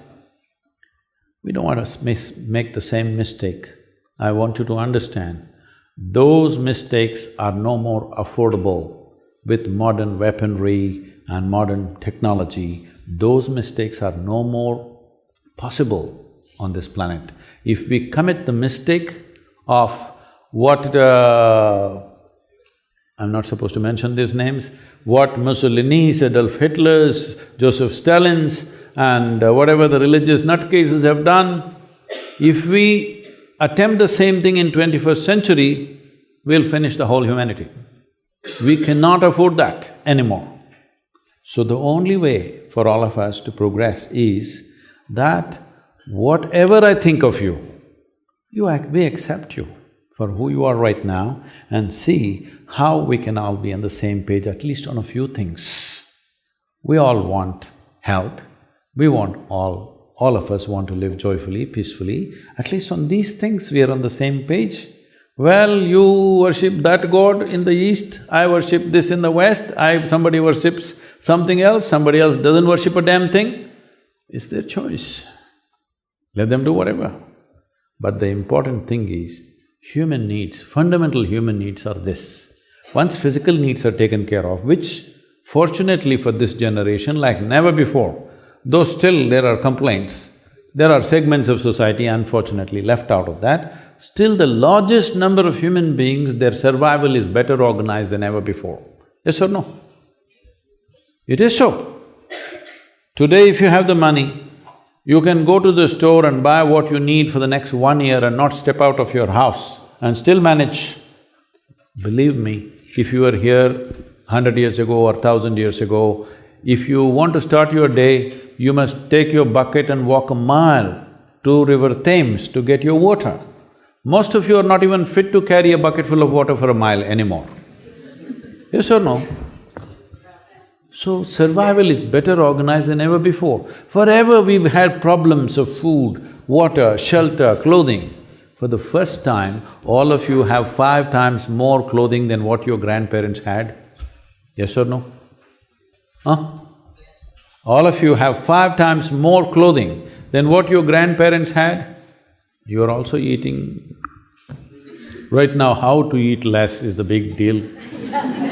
We don't want to make the same mistake. I want you to understand, those mistakes are no more affordable with modern weaponry and modern technology. Those mistakes are no more possible on this planet. If we commit the mistake of what… I'm not supposed to mention these names, what Mussolini's, Adolf Hitler's, Joseph Stalin's and whatever the religious nutcases have done, if we attempt the same thing in 21st century, we'll finish the whole humanity. We cannot afford that anymore. So the only way for all of us to progress is that whatever I think of you, we accept you for who you are right now and see how we can all be on the same page, at least on a few things. We all want health, we want all of us want to live joyfully, peacefully, at least on these things we are on the same page. Well, you worship that god in the east, I worship this in the west, somebody worships something else, somebody else doesn't worship a damn thing. It's their choice. Let them do whatever. But the important thing is, human needs, fundamental human needs are this. Once physical needs are taken care of, which fortunately for this generation, like never before, though still there are complaints, there are segments of society unfortunately left out of that, still the largest number of human beings, their survival is better organized than ever before. Yes or no? It is so. Today if you have the money, you can go to the store and buy what you need for the next 1 year and not step out of your house and still manage. Believe me, if you were here 100 years ago or 1000 years ago, if you want to start your day, you must take your bucket and walk a mile to River Thames to get your water. Most of you are not even fit to carry a bucket full of water for a mile anymore. Yes or no? So survival is better organized than ever before. Forever we've had problems of food, water, shelter, clothing. For the first time, all of you have 5 times more clothing than what your grandparents had. Yes or no? Huh? All of you have 5 times more clothing than what your grandparents had. You are also eating. Right now, how to eat less is the big deal.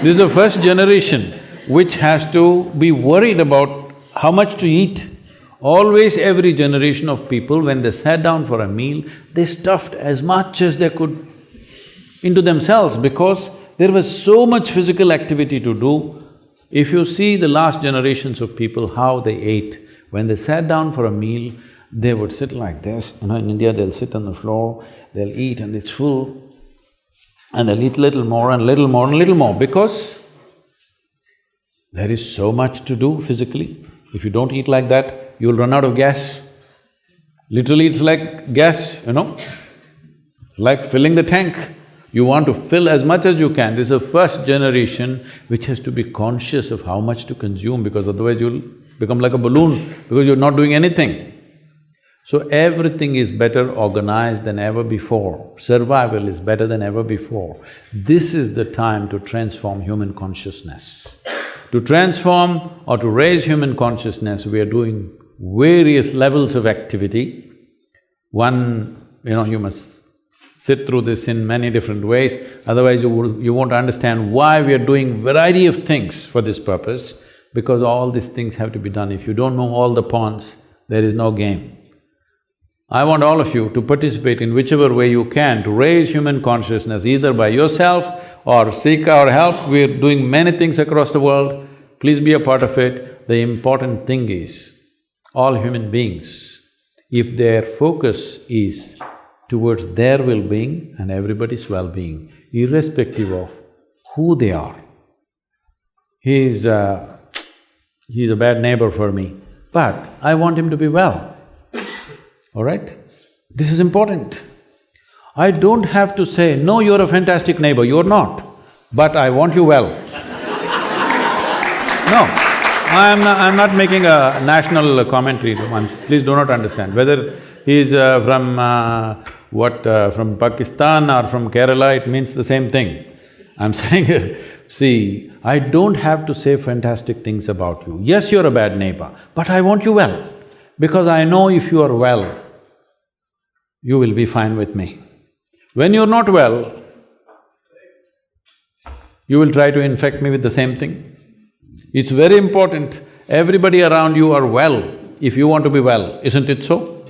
This is the first generation which has to be worried about how much to eat. Always every generation of people, when they sat down for a meal, they stuffed as much as they could into themselves because there was so much physical activity to do. If you see the last generations of people, how they ate, when they sat down for a meal, they would sit like this. In India they'll sit on the floor, they'll eat and it's full. And they'll eat little more and little more and little more because there is so much to do physically. If you don't eat like that, you'll run out of gas. Literally it's like gas, like filling the tank. You want to fill as much as you can. This is the first generation which has to be conscious of how much to consume because otherwise you'll become like a balloon because you're not doing anything. So everything is better organized than ever before. Survival is better than ever before. This is the time to transform human consciousness. To transform or to raise human consciousness, we are doing various levels of activity. One, you must sit through this in many different ways, otherwise you won't understand why we are doing variety of things for this purpose, because all these things have to be done. If you don't know all the pawns, there is no game. I want all of you to participate in whichever way you can to raise human consciousness, either by yourself or seek our help. We're doing many things across the world, please be a part of it. The important thing is, all human beings, if their focus is towards their well-being and everybody's well-being, irrespective of who they are. He's a bad neighbor for me, but I want him to be well. All right? This is important. I don't have to say, no, you're a fantastic neighbor, you're not, but I want you well. No, I'm not making a national commentary, please do not understand. Whether he's from from Pakistan or from Kerala, it means the same thing. I'm saying, see, I don't have to say fantastic things about you. Yes, you're a bad neighbor, but I want you well. Because I know if you are well, you will be fine with me. When you're not well, you will try to infect me with the same thing. It's very important, everybody around you are well if you want to be well, isn't it so?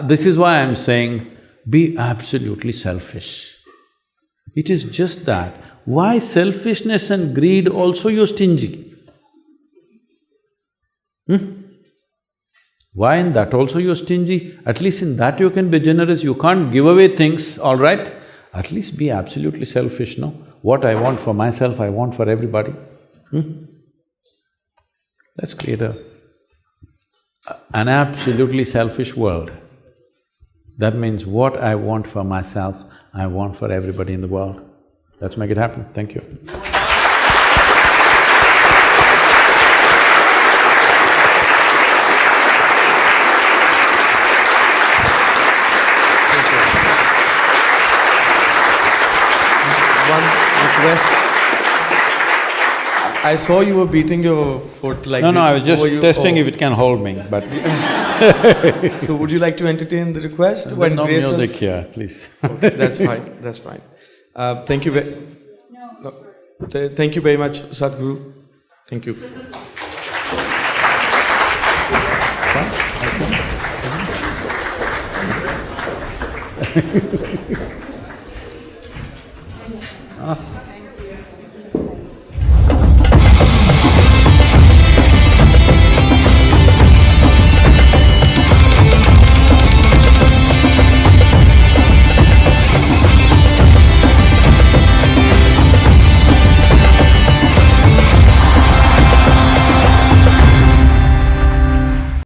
This is why I'm saying, be absolutely selfish. It is just that, why selfishness and greed also you're stingy? Why in that also you're stingy? At least in that you can be generous, you can't give away things, all right? At least be absolutely selfish, no? What I want for myself, I want for everybody. Let's create an absolutely selfish world. That means what I want for myself, I want for everybody in the world. Let's make it happen. Thank you. One request. I saw you were beating your foot like this. No, I was just testing if it can hold me, but So would you like to entertain the request? There's no music here, please. Okay, that's fine, that's fine. Thank you thank you very much, Sadguru. Thank you. Ah.